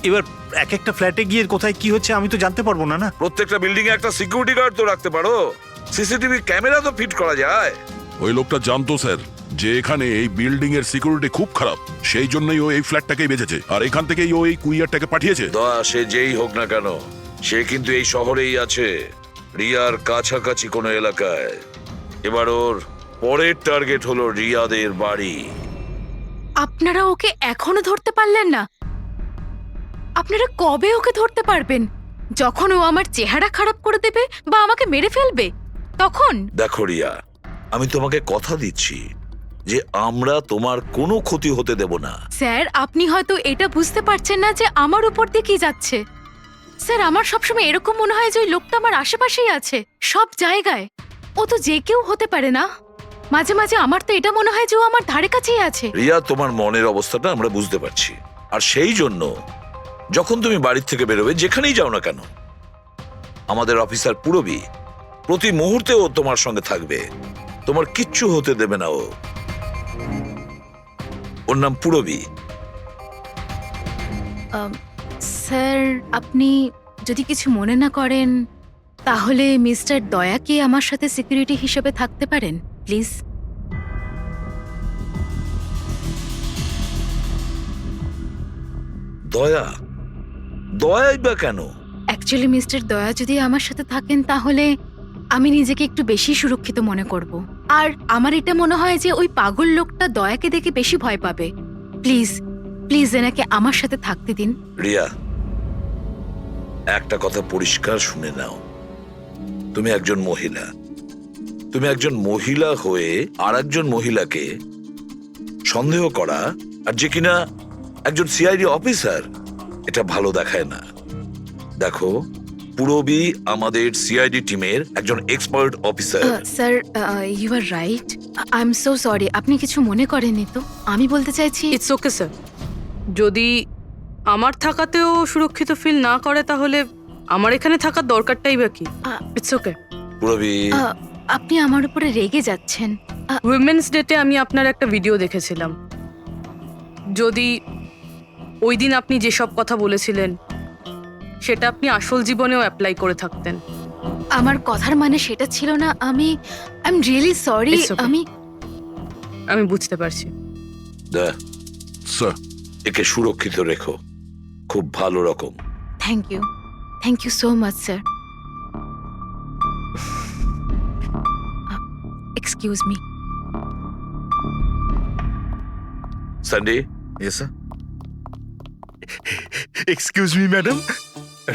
এবার এক একটা ফ্ল্যাটে গিয়ে কোথায় কি হচ্ছে আমি তো জানতে পারবো না। না, প্রত্যেকটা বিল্ডিং এ একটা সিকিউরিটি গার্ড তো রাখতে পারো, সিসিটিভি ক্যামেরা তো ফিট করা যায়। ওই লোকটা জানতো স্যার যে এখানে এই বিল্ডিং এর সিকিউরিটি খুব খারাপ, সেই জন্যই ও এই ফ্ল্যাটটাকেই বেঁচেছে, আর এখান থেকেই ও এই কুইয়ারটাকে পাঠিয়েছে। দয়া, সে যেই হোক না কেন, সে কিন্তু এই শহরেই আছে, রিয়ার কাছাকাছি কোনো এলাকায়। এবার ওর পরের টার্গেট হলো রিয়াদের বাড়ি। আপনারা ওকে এখনো ধরতে পারলেন না? আপনারা কবে ওকে ধরতে পারবেন? যখন ও আমার চেহারা খারাপ করে দেবে বা আমাকে মেরে ফেলবে তখন? দেখো রিয়া, আমি তোমাকে কথা দিচ্ছি যে আমরা তোমার কোনো ক্ষতি হতে দেব না। স্যার, আপনি হয়তো এটা বুঝতে পারছেন না যে আমার উপর দিয়ে কি যাচ্ছে। স্যার, আমার সবসময় এরকম মনে হয় যে ওই লোকটা আমার আশেপাশেই আছে, সব জায়গায়। ও তো যে কেউ হতে পারে না? মাঝে মাঝে আমার তো এটা মনে হয় যে ও আমার ধারে কাছেই আছে। রিয়া, তোমার মনের অবস্থাটা আমরা বুঝতে পারছি, আর সেই জন্য যখন তুমি বাড়ির থেকে বেরোবে, যেখানেই যাও না কেন, আমাদের অফিসার পুরবী প্রতি মুহূর্তে ও তোমার সঙ্গে থাকবে, তোমার কিচ্ছু হতে দেবে না ও। ওর নাম পুরবী। স্যার, আপনি যদি কিছু মনে না করেন তাহলে মিস্টার দয়াকে আমার সাথে সিকিউরিটি হিসেবে থাকতে পারেন প্লিজ। দয়া? দয়াই বা কেন? অ্যাকচুয়ালি মিস্টার দয়া যদি আমার সাথে থাকেন তাহলে আমি নিজেকে একটু বেশি সুরক্ষিত মনে করব। আর আমার এটা মনে হয় যে ওই পাগল লোকটা দয়াকে দেখে বেশি ভয় পাবে। প্লিজ প্লিজ এনাকে আমার সাথে থাকতে দিন। রিয়া, একটা কথা পরিষ্কার শুনে নাও, তুমি একজন মহিলা। তুমি একজন মহিলা হয়ে আর একজন মহিলাকে সন্দেহ করা, আর যে কিনা একজন সিআইডি অফিসার, এটা ভালো দেখায় না। দেখো, পুরবী আমাদের সিআইডি টিমের একজন expert officer. Sir, you are right. I am so sorry. আপনি কিছু মনে করেননি তো? আমি বলতে চাইছি ইটস ওকে স্যার। যদি আমার থাকাতেও সুরক্ষিত ফিল না করে তাহলে আমার এখানে থাকার দরকারটাই বা কি? It's okay. পুরবী, আপনি আমার উপরে রেগে যাচ্ছেন। উইমেন্স ডেতে আমি আপনার একটা ভিডিও দেখেছিলাম। যদি ওই দিন আপনি যেসব কথা বলেছিলেন সেটা আপনি আসল জীবনেও অ্যাপ্লাই করে থাকতেন। আমার কথার মানে সেটা ছিল না। I am really sorry. It's okay. আমি বুঝতে পারছি। স্যার, একে সুরক্ষিত রেখো, খুব ভালো রকম। Thank you so much sir. Excuse me. Sunday, yes sir. Excuse me madam.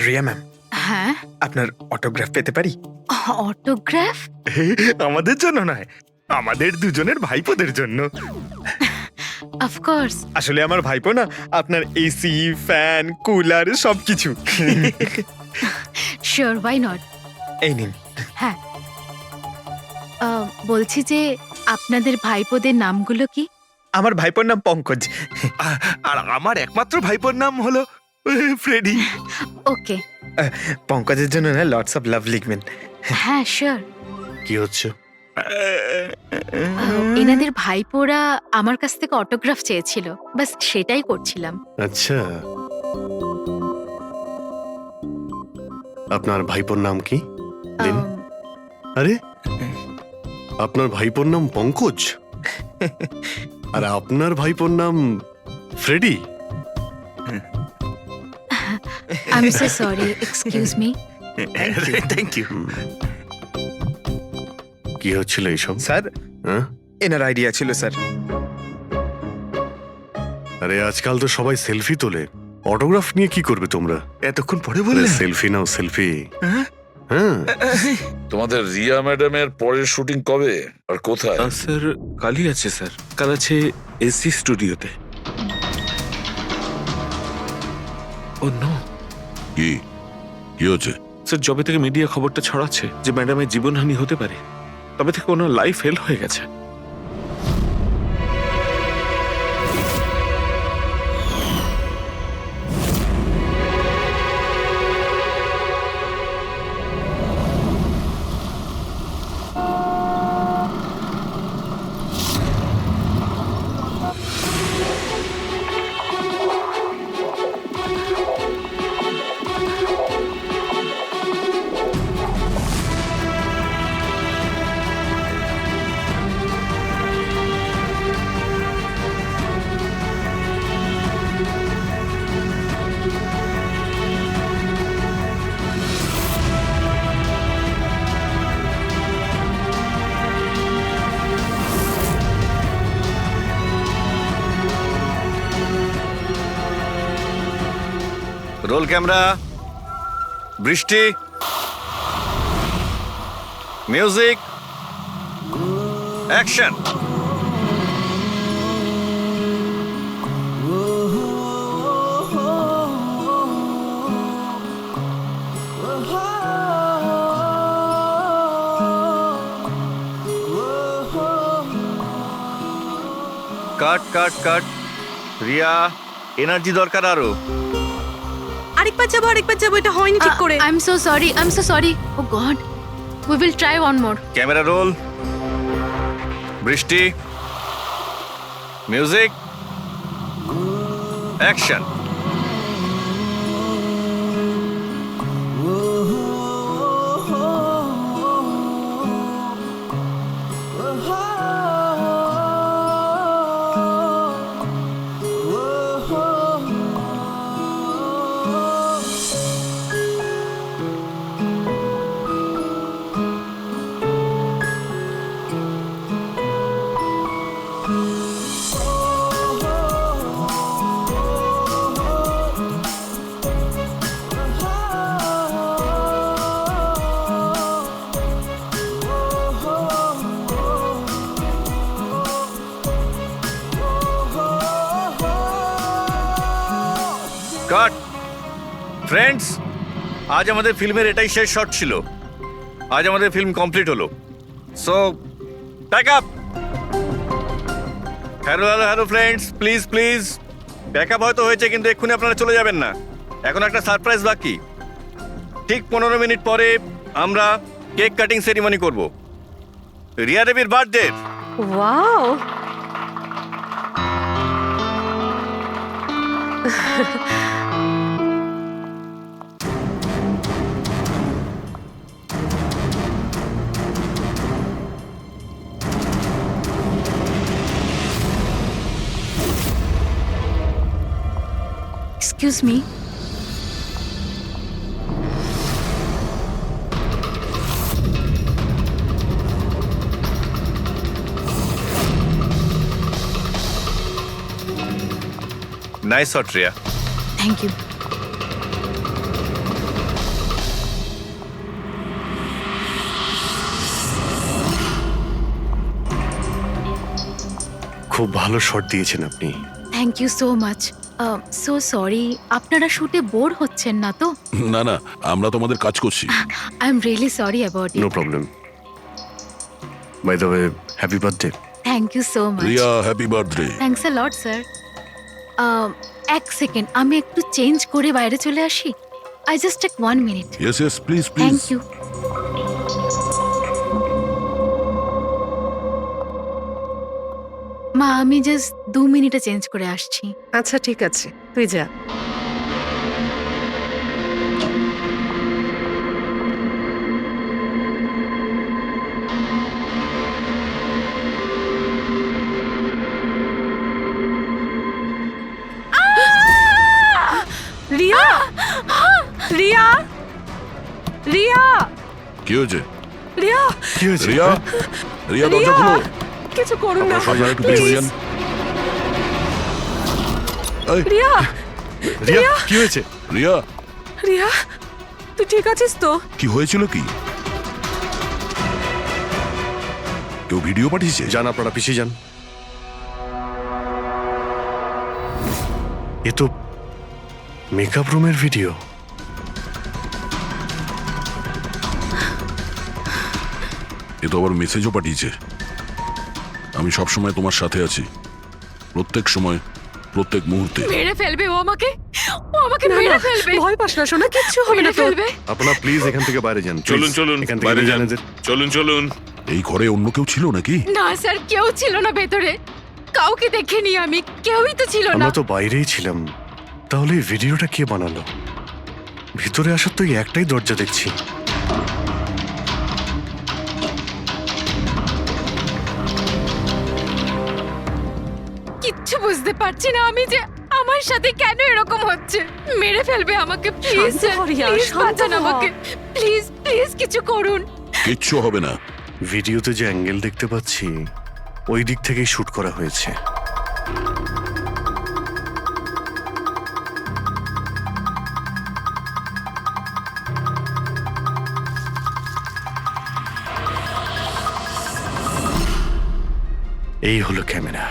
Riya ma'am, হ্যাঁ আপনার অটোগ্রাফ পেতে পারি? অটোগ্রাফ? আমাদের জন্য নয়, আমাদের দুজনের ভাইপোদের জন্য। অফকোর্স। আসলে আমার ভাইপো না আপনার এসি, ফ্যান, কুলার সবকিছু। Sure, why not. এই নিন। হ্যাঁ, বলছি যে আপনাদের ভাইপোদের নামগুলো কি? আমার ভাইপোর নাম পঙ্কজ। আর আমার একমাত্র ভাইপোর নাম হলো ফ্রেডি। ওকে। পঙ্কজের জন্য না লটস অফ লাভ লিখবেন। হ্যাঁ শিওর। কি হচ্ছে? এনাদের ভাইপোরা আমার কাছ থেকে অটোগ্রাফ চেয়েছিল, বাস সেটাই করছিলাম। আচ্ছা, আপনার ভাইপোর নাম কি? দিন। আরে, আপনার ভাইপোর নাম পঙ্কজ আর আপনার ভাইপোর নাম Freddie? I am so sorry, excuse me. Thank you. কি হচ্ছিল এইসব? স্যার, হ্যাঁ? এনার আইডিয়া ছিল স্যার। আরে আজকাল তো সবাই সেলফি তোলে, অটোগ্রাফ নিয়ে কি করবে তোমরা? এতক্ষণ পরে বললে? সেলফি নাও, সেলফি। হ্যাঁ, তোমাদের রিয়া ম্যাডামের পরের শুটিং কবে আর কোথায়? স্যার কালই আছে স্যার, কাল আছে এসি স্টুডিওতে। ও নো কি কি হচ্ছে? স্যার, যবে থেকে মিডিয়া খবরটা ছড়াচ্ছে যে ম্যাডামের জীবনহানি হতে পারে, তবে থেকে ওনার লাইফ ফেল হয়ে গেছে। রোল ক্যামেরা, বৃষ্টি, music, action. Cut cut cut. Riya, energy দরকার আরো। আরেকবার যাবো, এটা হয়নি ঠিক করে। I am so sorry, I am so sorry. Oh God, we will try one more. Camera roll, বৃষ্টি, মিউজিক, অ্যাকশন। কাট। ফ্রেন্ডস, আজ আমাদের ফিল্মের এটাই শেষ শট ছিল। আজ আমাদের ফিল্ম কমপ্লিট হলো। So pack up. Hello hello hello friends, please please pack up হয়তো হয়েছে, কিন্তু এক্ষুনি আপনারা চলে যাবেন না। এখন একটা সারপ্রাইজ বাকি। ঠিক 15 মিনিট পরে আমরা কেক কাটিং সেরিমনি করব রিয়া দেবীর birthday. Wow, excuse me. Nice shot Riya. Thank you. খুব ভালো শট দিয়েছেন আপনি। Thank you so much. So sorry, আপনারা শুটে বোর হচ্ছেন না তো? না না, আমরা তোমাদের কাজ করছি। I am really sorry about no it. Problem. By the way, happy birthday. Thank you so much. Riya, happy birthday. Thanks a lot sir. এক সেকেন্ড, আমি একটু চেঞ্জ করে বাইরে চলে আসি। I just take 1 minute. Yes yes, please please. Thank you. মা, আমি just 2 মিনিটে চেঞ্জ করে আসছি। আচ্ছা ঠিক আছে, তুই যা। রিয়া, রিয়া, রিয়া, কি হয়েছে? রিয়া, কি হয়েছে? রিয়া, রিয়া দরজা খুলো। কিছু করুন না। আপনারা একটু পিছনে যান। এই, রিয়া, রিয়া, কি হয়েছে? রিয়া, রিয়া, তুই ঠিক আছিস তো? কি হয়েছিল কি? কেউ ভিডিও পাঠিয়েছে? যান, আপনারা পিছিয়ে যান। এ তো মেকআপ রুমের ভিডিও। এ তো আবার মেসেজও পাঠিয়েছে। আমি সব সময় তোমার সাথে আছি, প্রত্যেক সময়, প্রত্যেক মুহূর্তে। মেরে ফেলবে ও আমাকে, ও আমাকে মেরে ফেলবে। ভয় পাস না সোনা, কিচ্ছু হবে না মেরে তোর। ফেলবে। আপনারা প্লিজ এখান থেকে বাইরে যান। চলুন Please, চলুন, এখান থেকে বাইরে যান। এদের। চলুন চলুন। এই ঘরে অন্য কেউ ছিল নাকি? না স্যার, কেউ ছিল না ভেতরে, কাউকে দেখিনি আমি, কেউই তো ছিল না। আমরা তো বাইরেই ছিলাম। তাহলে এই ভিডিওটা কে বানালো? ভিতরে আসার তো এই একটাই দরজা দেখছি। কিচ্ছু বুঝতে পারছি না আমি যে আমার সাথে কেন এরকম হচ্ছে। মেরে ফেলবে আমাকে, প্লিজ শান্ত হ রিয়া, শান্ত বাঁচান হ। আমাকে, প্লিজ প্লিজ কিছু করুন। কিচ্ছু হবে না। ভিডিওতে যে অ্যাঙ্গেল দেখতে পাচ্ছি ওই দিক থেকেই শুট করা হয়েছে। এই হলো ক্যামেরা।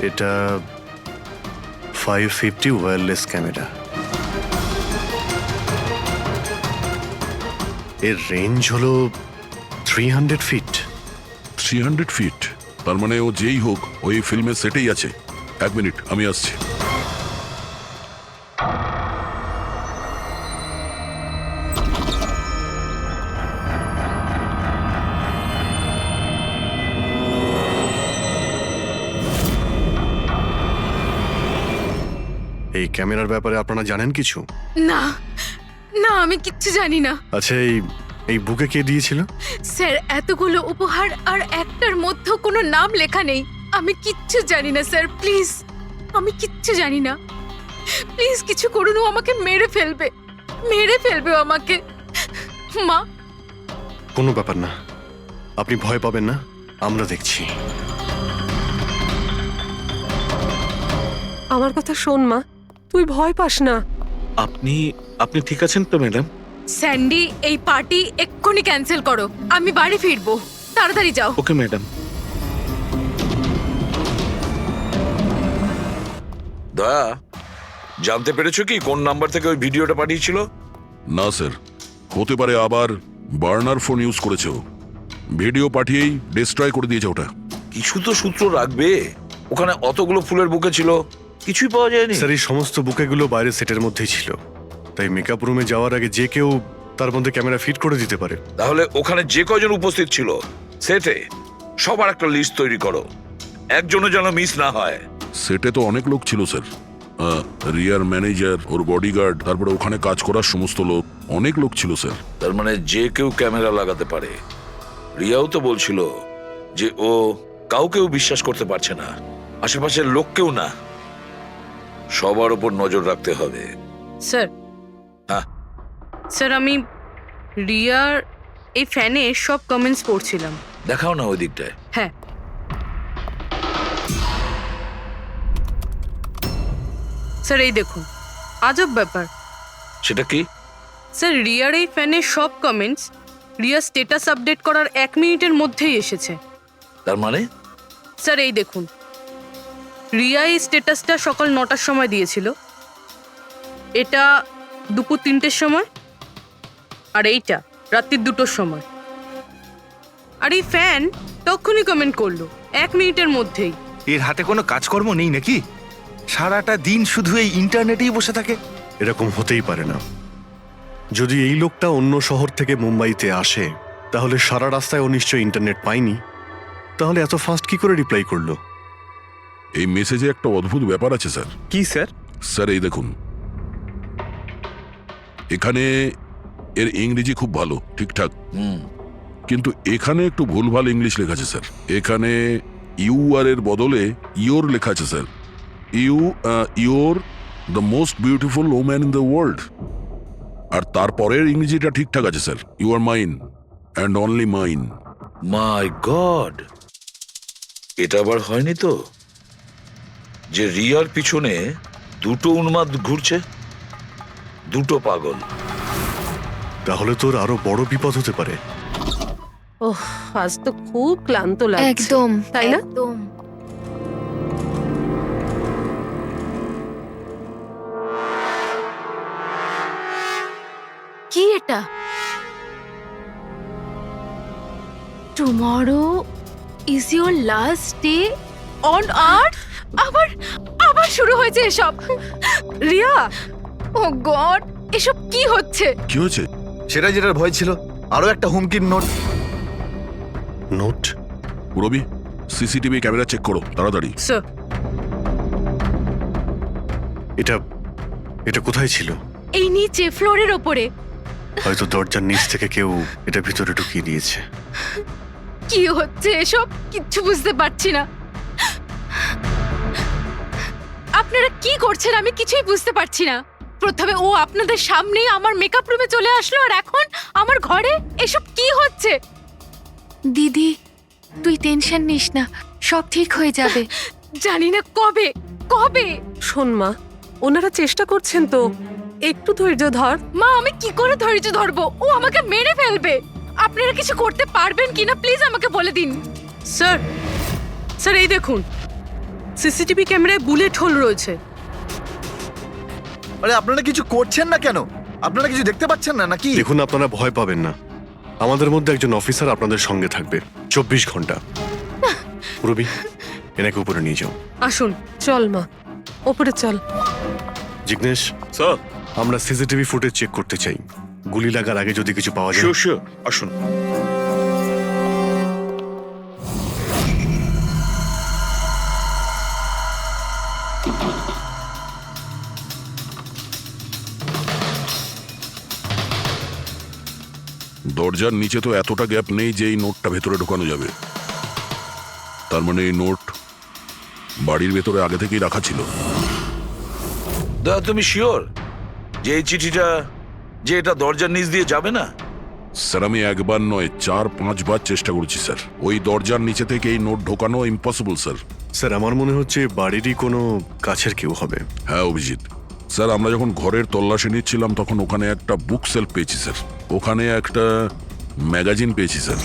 এটা 550 ওয়্যারলেস ক্যামেরা। এর রেঞ্জ হলো 300 ফিট। 300 ফিট? তার মানে ও যেই হোক ওই ফিল্মের সেটেই আছে। 1 মিনিট, আমি আসছি। এই ক্যামেরার ব্যাপারে আপনারা জানেন কিছু? না না, আমি কিচ্ছু জানি না আচ্ছা, এই বুকে কে দিয়েছিল? স্যার। এতগুলো উপহার আর একটার মধ্যেও কোনো নাম লেখা নেই। আমি কিচ্ছু জানি না স্যার, প্লিজ, আমি কিচ্ছু জানি না। প্লিজ কিছু করুন, ও আমাকে মেরে ফেলবে, মেরে ফেলবে ও আমাকে। মা, কোনো ব্যাপার না, আপনি ভয় পাবেন না, আমরা দেখছি। আমার কথা শোন মা, তুই ভয় পাস না। আপনি আপনি ঠিক আছেন তো ম্যাডাম? স্যান্ডি, এই পার্টি এক্ষুনি ক্যান্সেল করো, আমি বাড়ি ফিরবো, তাড়াতাড়ি যাও। Okay madam. দয়া, জানতে পেরেছো কি কোন নাম্বার থেকে ওই ভিডিওটা পাঠিয়েছিল? না স্যার, হতে পারে আবার বার্নার ফোন ইউজ করেছে ও। ভিডিও পাঠিয়েই ডিস্ট্রয় করে দিয়েছে ওটা। কিছু তো সূত্র রাখবে। ওখানে অতগুলো ফুলের বুকে ছিল, কিছুই পাওয়া যায়নি। স্যার, এই সমস্ত বুকেগুলো বাইরে সেটের মধ্যেই ছিল, তাই মেকআপ রুমে যাওয়ার আগে যে কেউ তার মধ্যে ক্যামেরা ফিট করে দিতে পারে। তাহলে ওখানে যে কয়জন উপস্থিত ছিল সেটে সবার একটা লিস্ট তৈরি করো, একজনও যেন মিস না হয়। সেটে তো অনেক লোক ছিল স্যার। রিয়ার ম্যানেজার, ওর বডিগার্ড, তারপরে ওখানে কাজ করার সমস্ত লোক, অনেক লোক ছিল স্যার। তার মানে যে কেউ ক্যামেরা লাগাতে পারে। রিয়াও তো বলছিল যে ও কাউকেও বিশ্বাস করতে পারছে না, আশেপাশের লোককেও না। সবার উপর নজর রাখতে হবে। স্যার, হ্যাঁ স্যার, আমি রিয়ার এই ফ্যানে সব কমেন্টস পড়ছিলাম। দেখাও না ওই দিকটায়। হ্যাঁ, স্যার এই দেখুন, আজব ব্যাপার। সেটা কি? স্যার, রিয়ার এই ফ্যানের সব কমেন্টস রিয়া স্ট্যাটাস আপডেট করার 1 মিনিটের মধ্যেই এসেছে। তার মানে স্যার এই দেখুন, রিয়া এই স্ট্যাটাসটা সকাল 9টার সময় দিয়েছিল, এটা দুপুর 3টের সময়, আর এইটা রাত্রির 2টোর সময়। আর এই ফ্যান তখনই কমেন্ট করলো 1 মিনিটের মধ্যেই। এর হাতে কোনো কাজকর্ম নেই নাকি? সারাটা দিন শুধু এই ইন্টারনেটেই বসে থাকে। এরকম হতেই পারে না। যদি এই লোকটা অন্য শহর থেকে মুম্বাইতে আসে, তাহলে সারা রাস্তায় ও নিশ্চয়ই ইন্টারনেট পায়নি। তাহলে এত ফাস্ট কি করে রিপ্লাই করলো? এই মেসেজে একটা অদ্ভুত ব্যাপার আছে স্যার। কি স্যার? স্যার এই দেখুন, এখানে এর ইংরেজি খুব ভালো, ঠিকঠাক, কিন্তু এখানে একটু ভুলভাল ইংলিশ লেখা আছে স্যার। এখানে ইউ আর এর বদলে ইয়োর লেখা আছে sir. Your the most beautiful woman in the world. আর তারপরের ইংরেজিটা ঠিকঠাক আছে sir, you are mine and only mine. My god, এটা আবার হয়নি তো যে রিয়ার পিছনে দুটো উন্মাদ ঘুরছে, দুটো পাগল। তাহলে তোর আরো বড় বিপদ হতে পারে। ওহ, আজ তো খুব ক্লান্ত লাগছে। একদম, তাই না? একদম। কি এটা? Tomorrow is your last day on earth? আবার আবার শুরু হয়েছে এসব। রিয়া, ও গড, এসব কি হচ্ছে? কি হয়েছে? সেটা যেটার ভয় ছিল, আরো একটা হুমকির নোট। নোট? রবি, সিসিটিভি ক্যামেরা চেক করো তাড়াতাড়ি। স্যার। এটা এটা কোথায় ছিল? এই নিচে ফ্লোরের ওপরে। হয়তো দরজার নিচ থেকে কেউ এটা ভিতরে ঢুকিয়ে দিয়েছে। কি হচ্ছে এসব? কিচ্ছু বুঝতে পারছি না। আপনারা কি করছেন আমি কিছুই বুঝতে পারছি না। প্রথমে ও আপনাদের সামনেই আমার মেকআপ রুমে চলে আসলো, আর এখন আমার ঘরে এসব কি হচ্ছে? দিদি, তুই টেনশন নিস না, সব ঠিক হয়ে যাবে। জানি না কবে কবে। শোন মা, ওনারা চেষ্টা করছেন তো, একটু ধৈর্য ধর। মা, আমি কি করে ধৈর্য ধরবো? ও আমাকে মেরে ফেলবে। আপনারা কিছু করতে পারবেন কিনা প্লিজ আমাকে বলে দিন। স্যার, স্যার এই দেখুন, সিসিটিভি ক্যামেরায় বুলেট হোল রয়েছে। আরে আপনারা কিছু করছেন না কেন? আপনারা কিছু দেখতে পাচ্ছেন না নাকি? দেখুন, আপনারা ভয় পাবেন না। আমাদের মধ্যে একজন অফিসার আপনাদের সঙ্গে থাকবে 24 ঘন্টা। রবি, এনাকে উপরে নিয়ে যাও। আসুন, চল মা, ওপরে চল। জিগ্নেশ স্যার, আমরা সিসিটিভি ফুটেজ চেক করতে চাই। গুলি লাগার আগে যদি কিছু পাওয়া যায়। শিওর শিওর, আসুন। দরজার নিচে তো এতটা গ্যাপ নেই যে এই নোটটা ভেতরে ঢোকানো যাবে। তার মানে এই নোট বাড়ির ভেতরে আগে থেকেই রাখা ছিল। দাদা, তুমি শিওর যে এই চিঠিটা, যে এটা দরজার নিচ দিয়ে যাবে না? স্যার, আমি একবার নয় 4-5 বার চেষ্টা করেছি স্যার। ওই দরজার নিচে থেকে এই নোট ঢোকানো ইম্পসিবল স্যার। স্যার, আমার মনে হচ্ছে বাড়িরই কোনো কাছের কেউ হবে। হ্যাঁ অভিজিৎ স্যার, আমরা যখন ঘরের তল্লাশি নিচ্ছিলাম তখন ওখানে একটা বুক সেলফ পেয়েছি স্যার। ওখানে একটা ম্যাগাজিন পেয়েছি স্যার।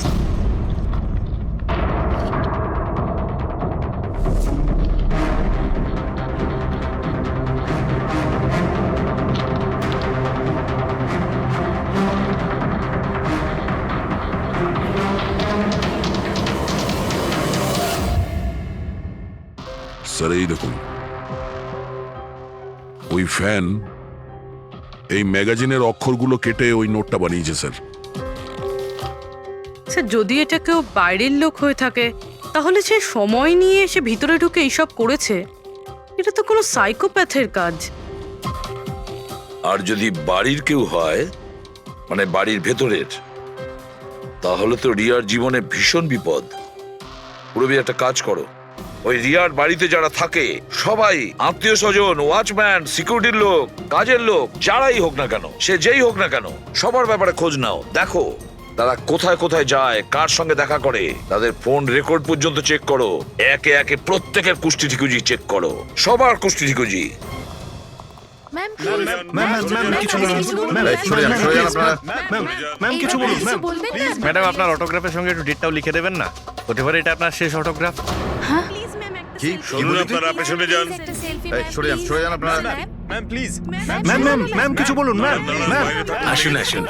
স্যার এই দেখুন, ওই ফ্যান এই ম্যাগাজিনের অক্ষরগুলো কেটে ওই নোটটা বানিয়েছে স্যার। স্যার, যদি এটা কেউ বাইরের লোক হয়ে থাকে, তাহলে সে সময় নিয়ে এসে ভিতরে ঢুকে এইসব করেছে। এটা তো কোনো সাইকোপ্যাথের কাজ। আর যদি বাড়ির কেউ হয়, মানে বাড়ির ভেতরের, তাহলে তো রিয়ার জীবনে ভীষণ বিপদ। পুরবি, একটা কাজ করো, ওই রিয়ার বাড়িতে যারা থাকে সবাই, আত্মীয় স্বজন, ওয়াচম্যান, সিকিউরিটির লোক, কাজের লোক, যারাই হোক না কেন, সে যেই হোক না কেন, সবার ব্যাপারে খোঁজ নাও। দেখো তারা কোথায় কোথায় যায়, কার সঙ্গে দেখা করে, তাদের ফোন রেকর্ড পর্যন্ত চেক করো। একে একে প্রত্যেকের কুষ্টি ঠিকুজি চেক করো, সবার কুষ্টি ঠিকুজি। ম্যাম ম্যাম কিছু বলুন ম্যাম সরে যান আপনারা। ম্যাম কিছু বলুন ম্যাম বলবেন না ম্যাডাম আপনার অটোগ্রাফের সঙ্গে একটু ডেটটাও লিখে দেবেন না? হতে পারে এটা আপনার শেষ অটোগ্রাফ। কি শুনুন আপনারা পেছনে যান। সরে যান আপনারা। ম্যাম ম্যাম কিছু বলুন ম্যাম ম্যাম আসুন আসুন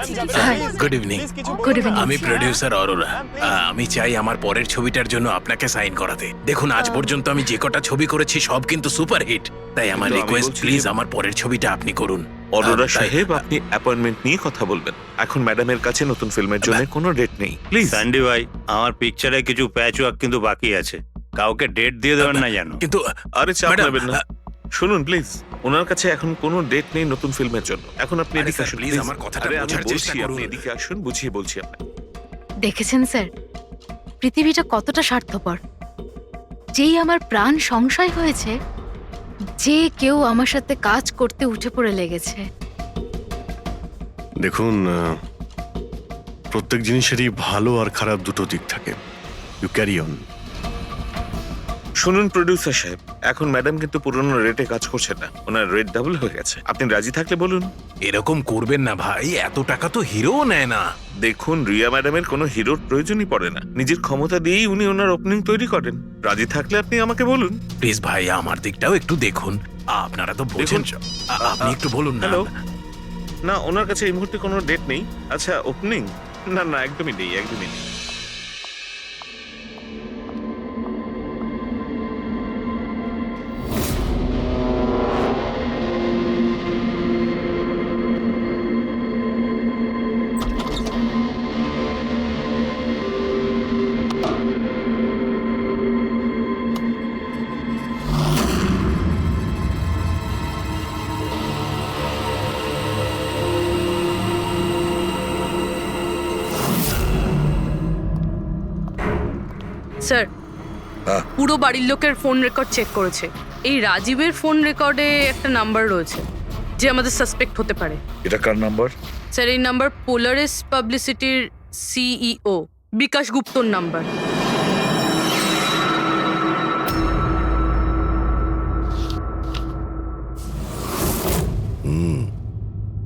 গুড ইভিনিং গুড ইভিনিং আমি প্রডিউসার অরোরা আমি চাই আমার পরের ছবিটার জন্য আপনাকে সাইন করাতে। দেখুন আজ পর্যন্ত আমি যে কটা ছবি করেছি সব কিন্তু সুপার হিট, তাই আমার কিন্তু আমি রিকোয়েস্ট বলছি প্লিজ যে- আমার পরের ছবিটা আপনি করুন। অরোরা তাই- সাহেব, আপনি অ্যাপয়েন্টমেন্ট নিয়ে কথা বলবেন। এখন ম্যাডামের কাছে নতুন ফিল্মের জন্য কোনো ডেট নেই, প্লিজ। স্যান্ডি ভাই আমার পিকচারে কিছু প্যাচ ওয়ার্ক কিন্তু বাকি আছে, কাউকে ডেট দিয়ে দেবেন না জানো। কিন্তু আরে চাপ ম্যাডাম, নেবেন না। শুনুন প্লিজ, ওনার কাছে এখন কোনো ডেট নেই নতুন ফিল্মের জন্য। এখন আপনি আরে এদিকে স্যার, আসুন প্লিজ প্লিজ। আমার কথাটা আরে আমি বোঝার বলছি, চেষ্টা করুন। আপনি এদিকে আসুন, বুঝিয়ে বলছি আপনাকে। দেখেছেন স্যার পৃথিবীটা কতটা স্বার্থপর। যেই আমার প্রাণ সংশয় হয়েছে, যে কেউ আমার সাথে কাজ করতে উঠে পড়ে লেগেছে। দেখুন প্রত্যেক জিনিসেরই ভালো আর খারাপ দুটো দিক থাকে। You carry on. শুনুন প্রডিউসার সাহেব, এখন ম্যাডাম কিন্তু পুরনো রেটে কাজ করছে না, ওনার রেট ডাবল হয়ে গেছে। আপনি রাজি থাকলে বলুন। এরকম করবেন না ভাই, এত টাকা তো হিরোও নেয় না। দেখুন, রিয়া ম্যাডামের কোনো হিরোর প্রয়োজনই পড়ে না, নিজের ক্ষমতা দিয়েই উনি ওনার ওপেনিং তৈরি করেন। রাজি থাকলে আপনি আমাকে বলুন। প্লিজ ভাই আমার দিকটাও একটু দেখুন, আপনারা তো বোঝেন। দেখুন, আপনি একটু বলুন না। হ্যালো, না ওনার কাছে এই মুহূর্তে কোনো ডেট নেই। আচ্ছা ওপেনিং, না না একদমই নেই, একদমই নেই। স্যার হ্যাঁ। পুরো বাড়ির লোকের ফোন রেকর্ড চেক করেছে। এই রাজীবের ফোন রেকর্ডে একটা নাম্বার রয়েছে যে আমাদের সাসপেক্ট হতে পারে। এটা কার নাম্বার? স্যার এই নাম্বার পোলারিস পাবলিসিটির সিইও বিকাশ গুপ্তর নাম্বার।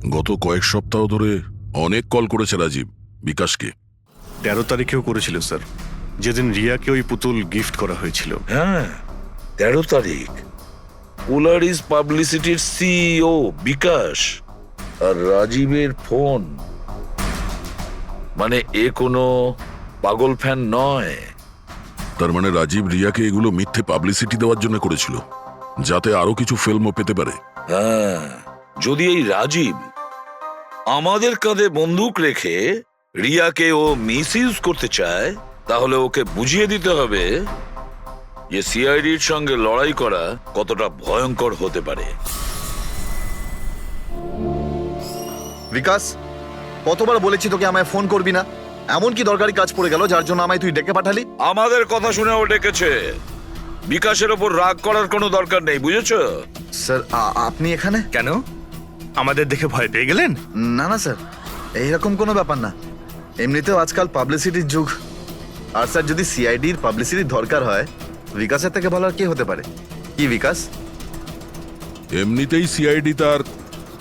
গত কয়েক সপ্তাহ ধরে অনেক কল করেছে রাজীব বিকাশকে। 13 তারিখেও করেছিল স্যার, যেদিন রিয়াকে ওই পুতুল গিফট করা হয়েছিল। হ্যাঁ, 13 তারিখ। পোলারিস পাবলিসিটির সিইও বিকাশ আর রাজীবের ফোন। মানে এ কোনো পাগল ফ্যান নয়। তার মানে রাজীব রিয়াকে এগুলো মিথ্যে পাবলিসিটি দেওয়ার জন্য করেছিল, যাতে আরো কিছু ফিল্মও পেতে পারে। হ্যাঁ, যদি এই রাজীব আমাদের কাঁধে বন্দুক রেখে রিয়াকে ও মিসইউজ করতে চায়, তাহলে ওকে বুঝিয়ে দিতে হবে যে সিআইডির সঙ্গে লড়াই করা কতটা ভয়ঙ্কর হতে পারে। বিকাশ, কতবার বলেছি তোকে আমায় ফোন করবি না? এমন কি দরকারি কাজ পড়ে গেল যার জন্য আমায় তুই ডেকে পাঠালি? আমাদের কথা শুনে ও ডেকেছে। বিকাশের ওপর রাগ করার কোনো দরকার নেই, বুঝেছো? স্যার আপনি এখানে কেন আমাদের দেখে ভয় পেয়ে গেলেন? না না স্যার, এইরকম কোনো ব্যাপার না। এমনিতেও আজকাল পাবলিসিটির যুগ। আর স্যার যদি সিআইডির পাবলিসিটির দরকার হয়, বিকাশের থেকে ভালো আর কে হতে পারে? কি বিকাশ? এমনিতেই সিআইডি তার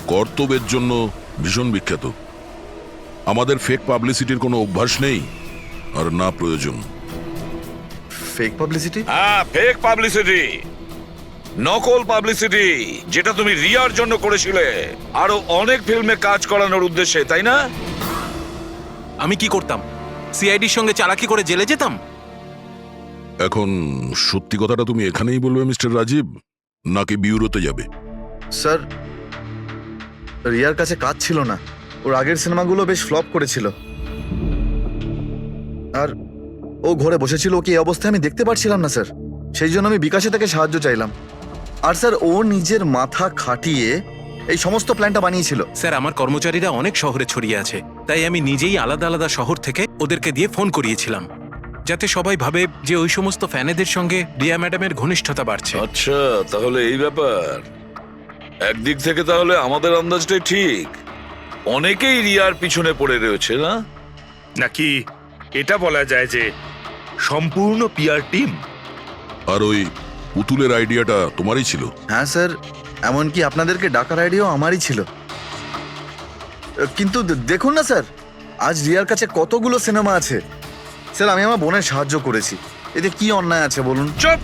কর্তব্যের জন্য ভীষণ বিখ্যাত। আমাদের ফেক পাবলিসিটির কোনো অভ্যাস নেই, আর না প্রয়োজন। Fake publicity? হ্যাঁ, ফেক পাবলিসিটি, নকল পাবলিসিটি, যেটা তুমি রিয়ার জন্য করেছিলে আরো অনেক ফিল্মে কাজ করানোর উদ্দেশ্যে, তাই না? আমি কি করতাম? সিআইডির সঙ্গে চালাকি করে জেলে যেতাম? এখন সত্যি কথাটা তুমি এখানেই বলবে মিস্টার রাজীব, নাকি বিউরোতে যাবে? স্যার, রিয়ার কাছে কাজ ছিল না। ওর আগের সিনেমাগুলো বেশ ফ্লপ করেছিল, আর ও ঘরে বসেছিল। ওকে এই অবস্থায় আমি দেখতে পারছিলাম না স্যার, সেই জন্য আমি বিকাশে থেকে সাহায্য চাইলাম। আর স্যার ও নিজের মাথা খাটিয়ে এই সমস্ত প্ল্যানটা বানিয়েছিল। স্যার আমার কর্মচারীরা অনেক শহরে ছড়িয়ে আছে, তাই আমি নিজেই আলাদা আলাদা শহর থেকে ওদেরকে দিয়ে ফোন করিয়েছিলাম, যাতে সবাই ভাবে যে ওই সমস্ত ফ্যানেদের সঙ্গে রিয়া ম্যাডামের ঘনিষ্ঠতা বাড়ছে। আচ্ছা, তাহলে এই ব্যাপার। একদিক থেকে তাহলে আমাদের আন্দাজটাই ঠিক, অনেকেই রিয়ার পিছনে পড়ে রয়েছে না? নাকি এটা বলা যায় যে সম্পূর্ণ পিআর টিম? আর ওই পুতুলের আইডিয়াটা তোমারই ছিল? হ্যাঁ স্যার, এমনকি আপনাদেরকে ডাকার আইডিয়াও আমারই ছিল। কিন্তু দেখুন না স্যার, আজ রিয়ার কাছে কতগুলো সিনেমা আছে। স্যার আমি আমার বোনের সাহায্য করেছি, এতে কি অন্যায় আছে বলুন? চুপ!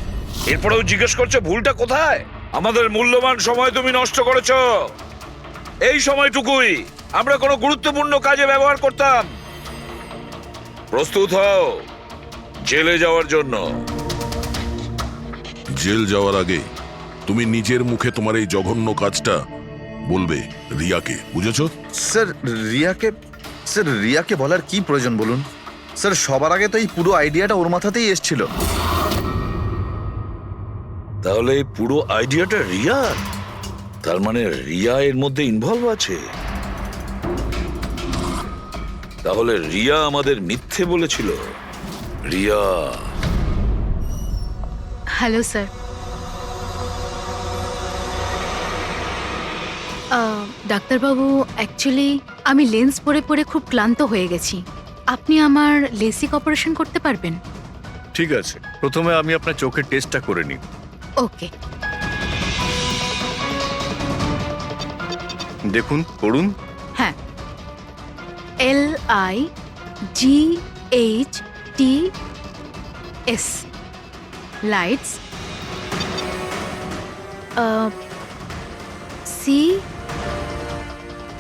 এরপরেও জিজ্ঞেস করছো ভুলটা কোথায়? আমাদের মূল্যবান সময় তুমি নষ্ট করেছো। এই সময়টুকুই আমরা কোনো গুরুত্বপূর্ণ কাজে ব্যবহার করতাম। প্রস্তুত হও জেলে যাওয়ার জন্য। জেল যাওয়ার আগে তুমি নিজের মুখে তোমার এই জঘন্য কাজটা বলবে রিয়াকে, বুঝেছো? স্যার রিয়াকে বলার কি প্রয়োজন বলুন? স্যার সবার আগে তো এই পুরো আইডিয়াটা ওর মাথাতেই এসেছিল। তাহলে এই পুরো আইডিয়াটা রিয়া? তার মানে রিয়া এর মধ্যে ইনভলভ আছে? তাহলে রিয়া আমাদের মিথ্যে বলেছিল? রিয়া? Hello sir. ডাক্তারবাবু, অ্যাকচুয়ালি আমি লেন্স পরে পরে খুব ক্লান্ত হয়ে গেছি। আপনি আমার লেসিক অপারেশন করতে পারবেন? ঠিক আছে, প্রথমে আমি আপনার চোখের টেস্টটা করে নিই। ওকে। দেখুন, করুন। হ্যাঁ, LIGHTS lights,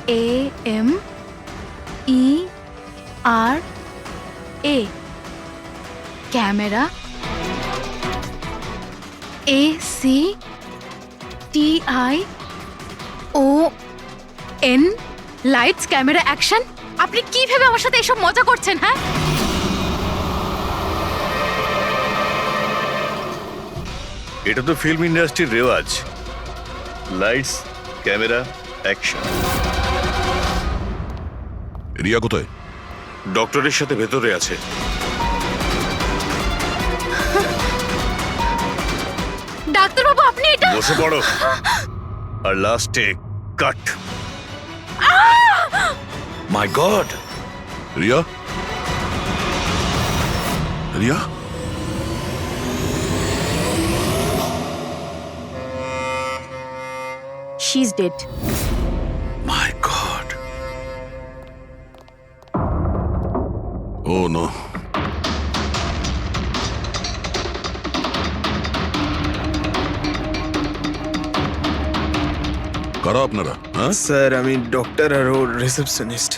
CAMERA camera, ACTION lights, camera, action. আপনি কি ভেবে আমার সাথে এসব মজা করছেন? হ্যাঁ, এটা তো ফিল্ম ইন্ডাস্ট্রির রেওয়াজ। Lights, camera, action. রিয়া কোথায়? ডক্টরের সাথে ভেতরে আছে। ডাক্তারবাবু আপনি এটা বসে পড়ো। আর লাস্টে cut. My god! Riya? Riya? She is dead. My god! Oh no. কারা আপনারা? হ্যাঁ, স্যার আমি ডক্টর আর ওর রিসেপশনিস্ট।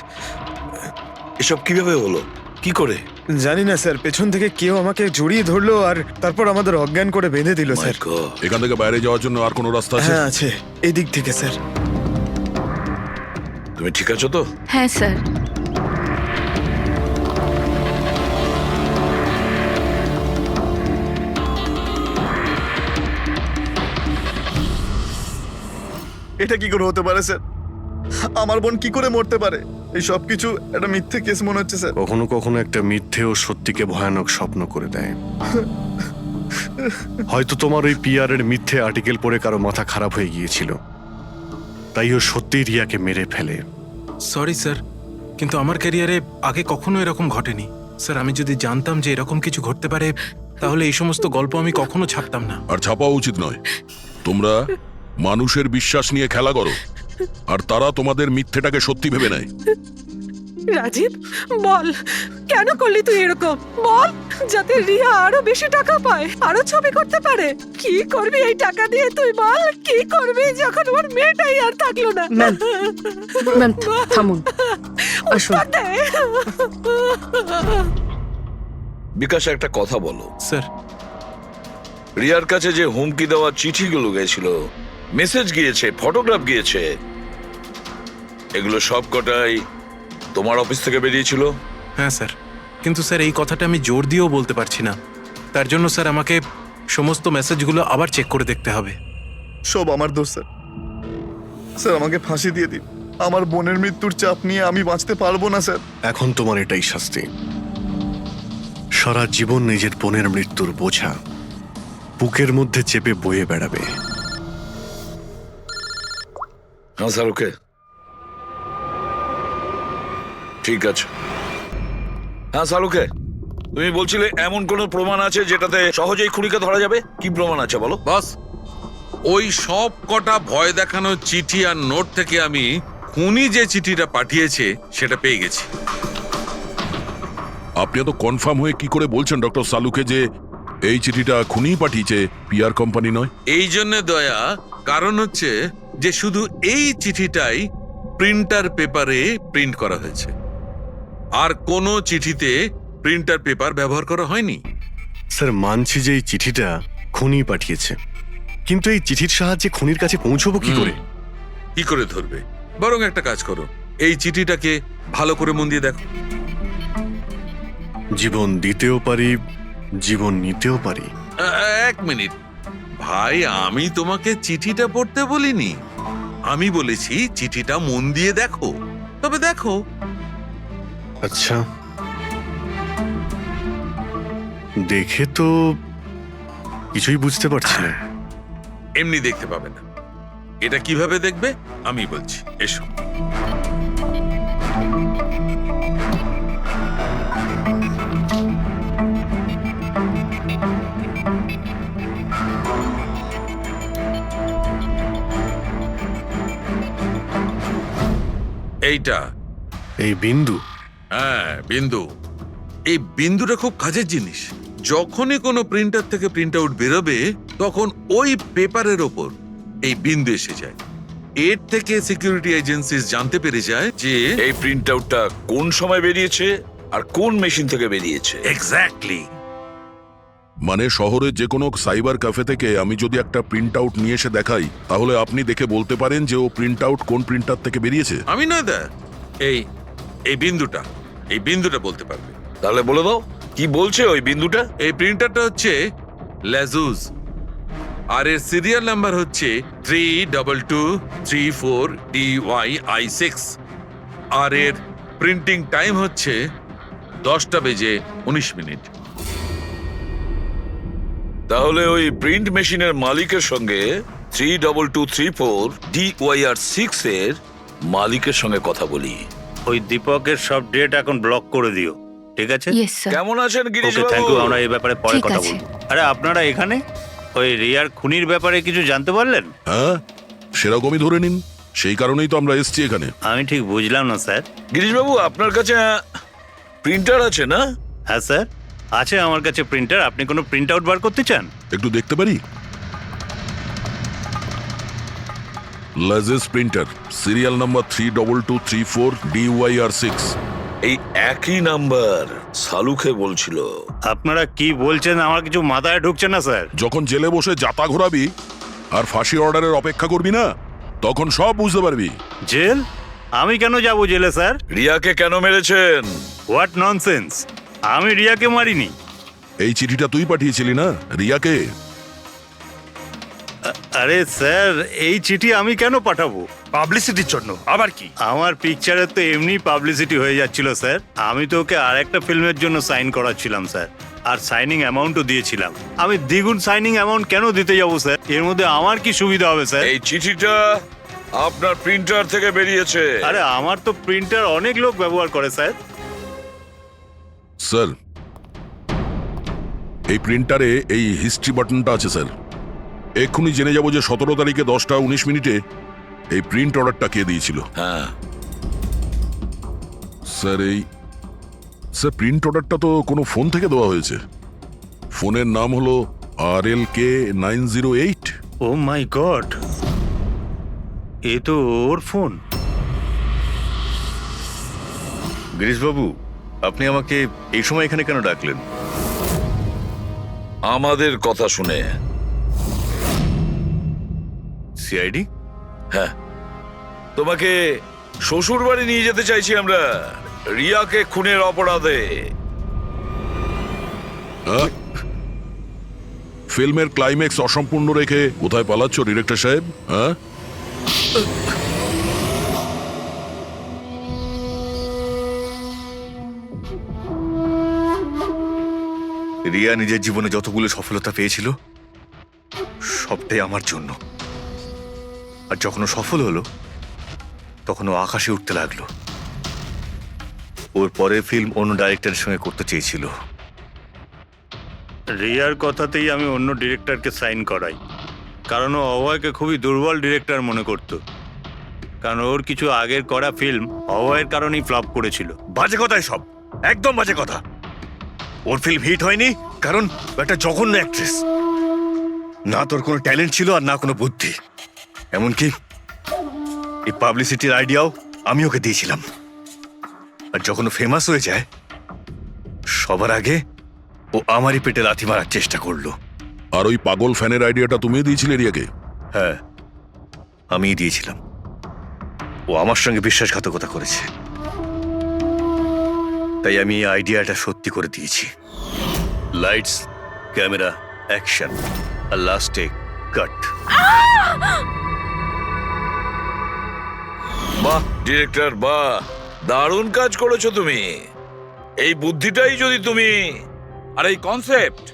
এসব কিভাবে হলো? কি করে? জানি না স্যার, পেছন থেকে কেউ আমাকে জড়িয়ে ধরলো আর তারপর আমাদের অজ্ঞান করে বেঁধে দিল স্যার। এখান থেকে বাইরে যাওয়ার জন্য আর কোনো রাস্তা আছে? হ্যাঁ আছে, এই দিক থেকে স্যার। তুমি ঠিক আছো তো? হ্যাঁ স্যার। এটা কি করে হতে পারে স্যার? আমার বোন কি করে মরতে পারে? এই সব কিছু একটা মিথ্যে কেস মনে হচ্ছে স্যার। কখনো কখনো একটা মিথ্যে ও সত্যিকে ভয়ানক স্বপ্ন করে দেয়। হয়তো তোমার ওই পিআর এর মিথ্যে আর্টিকেল পড়ে কারো মাথা খারাপ হয়ে গিয়েছিল, তাই ও সত্যিই রিয়াকে মেরে ফেলে। সরি স্যার, কিন্তু আমার ক্যারিয়ারে আগে কখনো এরকম ঘটেনি। স্যার আমি যদি জানতাম যে এরকম কিছু ঘটতে পারে তাহলে এই সমস্ত গল্প আমি কখনো ছাপতাম না। আর ছাপাও উচিত নয়। তোমরা মানুষের বিশ্বাস নিয়ে খেলা করো আর তারা তোমাদের মিথ্যেটাকে সত্যি ভেবে নেয়। রাজীব বল, কেন করলি তুই এরকম? বল, যাতে রিয়া আরো বেশি টাকা পায়, আরো ছবি করতে পারে। কি করবি এই টাকা দিয়ে তুই বল? কি করবি যখন ওর মেয়েটাই আর থাকলো না? ম্যাম থামুন, আসুন। বিকাশ একটা কথা বলো। স্যার রিয়ার কাছে যে হুমকি দেওয়া চিঠিগুলো গেছিল, মেসেজ গিয়েছে, ফটোগ্রাফ গিয়েছে, এগুলো সব কটাই তোমার অফিস থেকে বেরিয়েছিল? হ্যাঁ স্যার, কিন্তু স্যার এই কথাটা আমি জোর দিয়েও বলতে পারছি না। তার জন্য স্যার আমাকে সমস্ত মেসেজগুলো আবার চেক করে দেখতে হবে। সব আমার দোষ স্যার। স্যার আমাকে ফাঁসি দিয়ে দিন। আমার বোনের মৃত্যুর চাপ নিয়ে আমি বাঁচতে পারবো না স্যার। এখন তোমার এটাই শাস্তি। সারা জীবন নিজের বোনের মৃত্যুর বোঝা বুকের মধ্যে চেপে বয়ে বেড়াবে। হ্যাঁ স্যার, ওকে, ঠিক আছে। হ্যাঁ স্যার, ওকে। তুমি বলছিলে এমন কোনো প্রমাণ আছে যেটাতে সহজেই খুনিকে ধরা যাবে? কি প্রমাণ আছে বলো? বস, ওই সব কটা ভয় দেখানো চিঠি আর নোট থেকে আমি খুনি যে চিঠিটা পাঠিয়েছে সেটা পেয়ে গেছি। আপনি তো কনফার্ম হয়ে কি করে বলছেন ডক্টর সালুকে যে এই চিঠিটা খুনিই পাঠিয়েছে, পিআর কোম্পানি নয়? এই জন্য দয়া, কারণ হচ্ছে যে শুধু এই চিঠিটাই প্রিন্টার পেপারে প্রিন্ট করা হয়েছে, আর কোনো চিঠিতে প্রিন্টার পেপার ব্যবহার করা হয়নি। স্যার, মানছি যে এই চিঠিটা খুনি পাঠিয়েছে, কিন্তু এই চিঠির সাহায্যে খুনির কাছে পৌঁছবো কি করে? কি করে ধরবে? বরং একটা কাজ করো, এই চিঠিটাকে ভালো করে মন দিয়ে দেখো। জীবন দিতেও পারি, জীবন নিতেও পারি। এক মিনিট ভাই, আমি তোমাকে চিঠিটা পড়তে বলিনি, আমি বলেছি চিঠিটা মন দিয়ে দেখো। তবে দেখো। আচ্ছা, দেখে তো কিছুই বুঝতে পারছি না। এমনি দেখতে পাবে না, এটা কিভাবে দেখবে আমি বলছি, এসো। এইটা এই বিন্দু? হ্যাঁ, বিন্দু। এই বিন্দুটা খুব কাজের জিনিস। যখনই কোনো প্রিন্টার থেকে প্রিন্ট আউট বেরোবে তখন ওই পেপারের ওপর এই বিন্দু এসে যায়। এর থেকে সিকিউরিটি এজেন্সিস জানতে পেরে যায় যে এই প্রিন্ট আউটটা কোন সময় বেরিয়েছে আর কোন মেশিন থেকে বেরিয়েছে। এক্স্যাক্টলি। মানে শহরের যে কোনো সাইবার ক্যাফে থেকে আমি যদি একটা প্রিন্ট আউট নিয়ে এসে দেখাই, তাহলে আপনি দেখে বলতে পারেন যে ও প্রিন্ট আউট কোন প্রিন্টার থেকে বেরিয়েছে? আমি না দা, এই বিন্দুটা বলতে পারবে। তাহলে বলে দাও কি বলছে ওই বিন্দুটা। এই প্রিন্টারটা হচ্ছে লেজুস, আর এর সিরিয়াল নাম্বার হচ্ছে 32234DYI6, আর এর প্রিন্টিং টাইম হচ্ছে 10:19। তাহলে ওই প্রিন্ট মেশিনের মালিকের সঙ্গে 32234DYR6 এর মালিকের সঙ্গে কথা বলি। ওই দীপকের সব ডেট এখন ব্লক করে দিও, ঠিক আছে? Yes sir. কেমন আছেন গিরিশ ওকে, থ্যাংক বাবু? ইউ। আমরা এই ব্যাপারে পরে ঠিক কথা আছে। বলবো। আরে আপনারা এখানে ওই রিয়ার খুনির ব্যাপারে কিছু জানতে পারলেন? হ্যাঁ, সেরকমই ধরে নিন, সেই কারণেই তো আমরা এসেছি এখানে। আমি ঠিক বুঝলাম না স্যার। গিরিশ বাবু, আপনার কাছে প্রিন্টার আছে না? হ্যাঁ স্যার, আছে আমার কাছে প্রিন্টার। আপনি কোনো প্রিন্ট আউট বার করতে চান? একটু দেখতে পারি? লাজেস প্রিন্টার, সিরিয়াল নাম্বার 32234DYR6। এই একই নাম্বার সালুকে বলছিল। আপনারা কি বলছেন আমার কিছু মাথায় ঢুকছে না স্যার। যখন জেলে বসে জাতা ঘোরাবি আর ফাঁসি অর্ডারের অপেক্ষা করবি না, তখন সব বুঝতে পারবি। জেল? আমি কেন যাব জেলে স্যার? রিয়াকে কেন মেরেছেন? What nonsense! আমি রিয়াকে মারিনি। এই চিঠিটা তুই পাঠিয়েছিলি না রিয়াকে? আরে স্যার, এই চিঠি আমি কেন পাঠাবো? পাবলিসিটির জন্য আবার কি? আমার পিকচারের তো এমনি পাবলিসিটি হয়ে যাচ্ছিল স্যার। আমি তো ওকে আর একটা ফিল্মের জন্য সাইন করাচ্ছিলাম স্যার, আর সাইনিং অ্যামাউন্টও দিয়েছিলাম। আমি দ্বিগুণ সাইনিং অ্যামাউন্ট কেন দিতে যাবো স্যার? এর মধ্যে আমার কি সুবিধা হবে স্যার? এই চিঠিটা আপনার প্রিন্টার থেকে বেরিয়েছে। আরে আমার তো প্রিন্টার অনেক লোক ব্যবহার করে স্যার। স্যার, এই প্রিন্টারে এই হিস্ট্রি বাটনটা আছে স্যার। এক্ষুনি জেনে যাবো যে 17 তারিখে 10:19 এই প্রিন্ট অর্ডারটা কে দিয়েছিল। হ্যাঁ স্যার, প্রিন্ট অর্ডারটা তো কোনো ফোন থেকে দেওয়া হয়েছে। ফোনের নাম হলো RLK908। ও মাই গড, এ তো ওর ফোন। গিরিশবাবু, আপনি আমাকে এই সময় এখানে কেন ডাকলেন? আমাদের কথা শুনে। সিআইডি? হ্যাঁ, তোমাকে শ্বশুর বাড়ি নিয়ে যেতে চাইছি আমরা, রিয়াকে খুনের অপরাধে। ফিল্মের ক্লাইম্যাক্স অসম্পূর্ণ রেখে কোথায় পালাচ্ছ ডিরেক্টর সাহেব? হ্যাঁ, রিয়া নিজের জীবনে যতগুলো সফলতা পেয়েছিল সবটাই আমার জন্য। আর যখন ও সফল হলো তখন ও আকাশে উঠতে লাগলো। ওর পরের ফিল্ম অন্য ডাইরেক্টরের সঙ্গে করতে চেয়েছিল। রিয়ার কথাতেই আমি অন্য ডিরেক্টরকে সাইন করাই, কারণ ও অভয়কে খুবই দুর্বল ডিরেক্টর মনে করত, কারণ ওর কিছু আগের করা ফিল্ম অভয়ের কারণেই ফ্লপ করেছিল। বাজে কথাই সব, একদম বাজে কথা। ওর ফিল্ম হিট হয়নি কারণ ও একটা জঘন্য অ্যাক্ট্রেস। না তোর কোনো ট্যালেন্ট ছিল আর না কোনো বুদ্ধি। এমনকি এই পাবলিসিটির আইডিয়াও আমি ওকে দিয়েছিলাম। আর যখন ও ফেমাস হয়ে যায়, সবার আগে ও আমারই পেটে লাথি মারার চেষ্টা করলো। আর ওই পাগল ফ্যানের আইডিয়াটা তুমিও দিয়েছিলে রিয়াকে? হ্যাঁ, আমিই দিয়েছিলাম। ও আমার সঙ্গে বিশ্বাসঘাতকতা করেছে, তাই আমি এই আইডিয়াটা সত্যি করে দিয়েছি। লাইটস, ক্যামেরা, অ্যাকশন, আর লাস্টে কাট। বাহ ডিরেক্টর, বাহ, দারুণ কাজ করেছো তুমি। এই বুদ্ধিটাই যদি তুমি আর এই কনসেপ্ট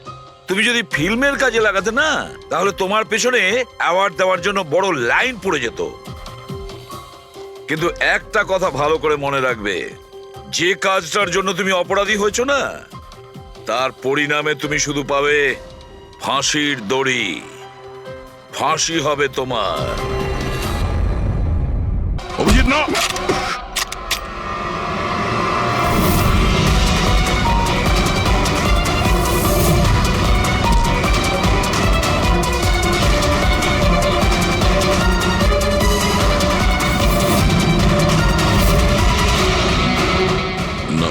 তুমি যদি ফিল্মের কাজে লাগাতে না, তাহলে তোমার পেছনে অ্যাওয়ার্ড দেওয়ার জন্য বড় লাইন পড়ে যেত। কিন্তু একটা কথা ভালো করে মনে রাখবে, যে কাজটার জন্য তুমি অপরাধী হয়েছো না, তার পরিণামে তুমি শুধু পাবে ফাঁসির দড়ি। ফাঁসি হবে তোমার। অভিজিৎ না! না।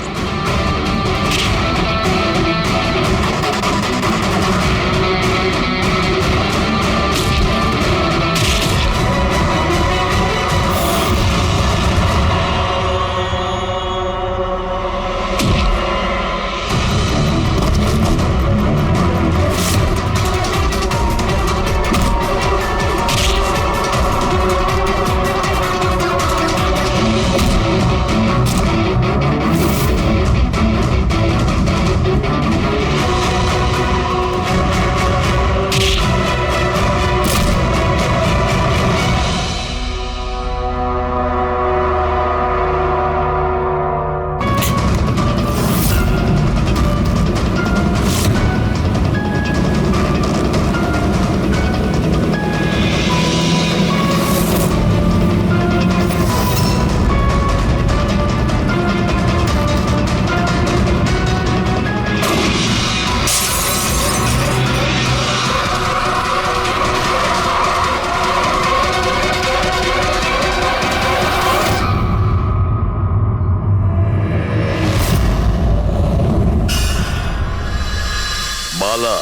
বালা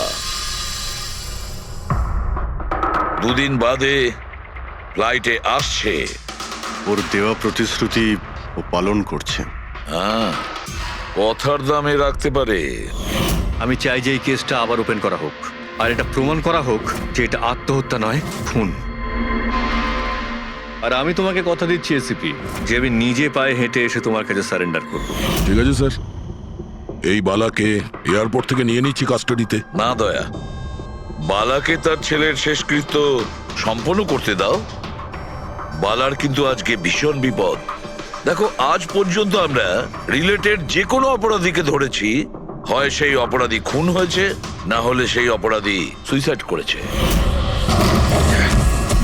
দুদিন বাদে ফ্লাইটে আসছে। ওর দেওয়া প্রতিশ্রুতি ও পালন করছে। হ্যাঁ, কথার দামে রাখতে পারে। আমি চাই যে এই কেসটা আবার ওপেন করা হোক, আর এটা প্রমাণ করা হোক যে এটা আত্মহত্যা নয়, খুন। আর আমি তোমাকে কথা দিচ্ছি এসিপি, যে আমি নিজে পায়ে হেঁটে এসে তোমার কাছে সারেন্ডার করব। ঠিক আছে স্যার, এই বালাকে এয়ারপোর্ট থেকে নিয়ে নিচ্ছি কাস্টাডিতে। না দয়া, বালাকে তার ছেলের শেষকৃত্য সম্পন্ন করতে দাও। বালার কিন্তু আজকে ভীষণ বিপদ। দেখো, আজ পর্যন্ত আমরা রিলেটেড যে কোনো অপরাধীকে ধরেছি, হয় সেই অপরাধী খুন হয়েছে, না হলে সেই অপরাধী সুইসাইড করেছে।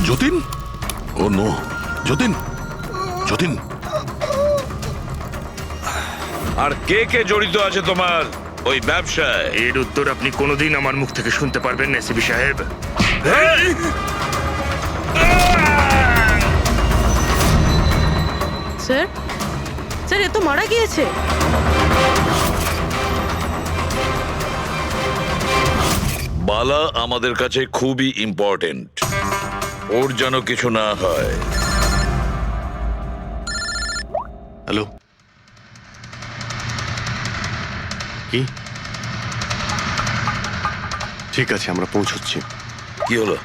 যতীন? ও নো, যতীন, যতীন। আর কে কে জড়িত আছে তোমার ওই ব্যবসায়? এর উত্তর আপনি কোনোদিন আমার মুখ থেকে শুনতে পারবেন না এসিপি সাহেব। স্যার, স্যার, এ তো মারা গিয়েছে। বালা আমাদের কাছে খুবই ইম্পর্টেন্ট। ওর যেন কিছু না হয়। হ্যালো, কি? ঠিক আছে, আমরা পৌঁছচ্ছি। কি হলো?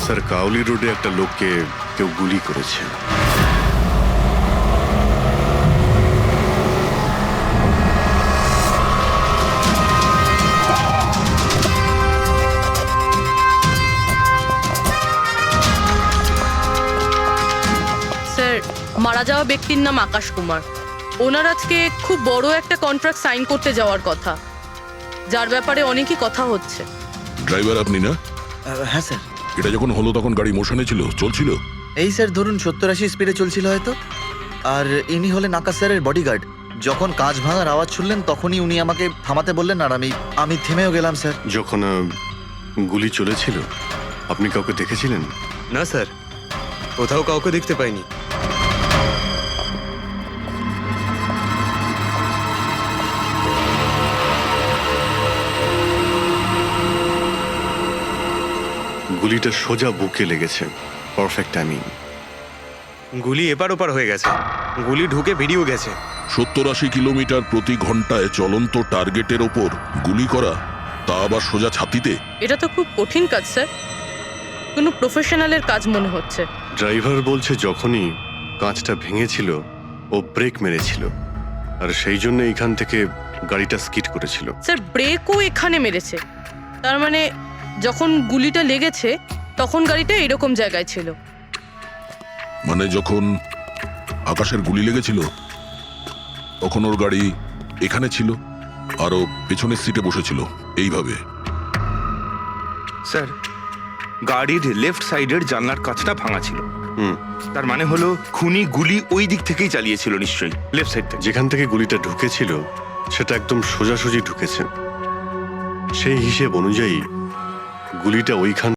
স্যার, কাউলি রোডে একটা লোককে কেউ গুলি করেছে। স্যার, মারা যাওয়া ব্যক্তির নাম আকাশ কুমার। ওনার আজকে খুব বড় একটা কন্ট্রাক্ট সাইন করতে যাওয়ার কথা, যার ব্যাপারে অনেকই কথা হচ্ছে। ড্রাইভার আপনি না? হ্যাঁ স্যার। এটা যখন হলো তখন গাড়ি মোশনে ছিল, চলছিল। এই স্যার ধরুন 70-80 স্পিডে চলছিল হয়তো। আর ইনি হলেন আকাশ স্যারের বডিগার্ড। যখন কাঁচ ভাঙার আওয়াজ শুনলেন তখনই উনি আমাকে থামাতে বললেন, আর আমি থেমেও গেলাম স্যার। যখন গুলি চলেছিল আপনি কাউকে দেখেছিলেন? না স্যার, কোথাও কাউকে দেখতে পাইনি। গুলিটা সোজা বুকে লেগেছে, পারফেক্ট টাইমিং। গুলি এপার ওপার হয়ে গেছে, গুলি ঢুকে বেরিয়েও গেছে। 70-80 কিলোমিটার প্রতি ঘন্টায় চলন্ত টার্গেটের ওপর গুলি করা, তা আবার সোজা ছাতিতে। এটা তো খুব কঠিন কাজ স্যার, কোনো প্রফেশনালের কাজ মনে হচ্ছে। ড্রাইভার বলছে যখনই কাঁচটা ভেঙেছিল ও ব্রেক মেরেছিল, আর সেই জন্য এইখান থেকে গাড়িটা স্কিড করেছিল। স্যার ব্রেকও এখানে মেরেছে, তার মানে যখন গুলিটা লেগেছে তখন গাড়িটা এরকম জায়গায় ছিল। মানে যখন আকাশের গুলি লেগেছিল তখন ওর গাড়ি এখানে ছিল আর ও পেছনের সিটে বসেছিল এইভাবে। স্যার, গাড়ির লেফট সাইডের জানলার কাঁচটা ভাঙা ছিল। হুম, তার মানে হলো খুনি গুলি ওই দিক থেকেই চালিয়েছিল, নিশ্চয়ই লেফট সাইড থেকে। যেখান থেকে গুলিটা ঢুকেছিল সেটা একদম সোজাসুজি ঢুকেছে। সেই হিসেব অনুযায়ী গুলিটা ওইখান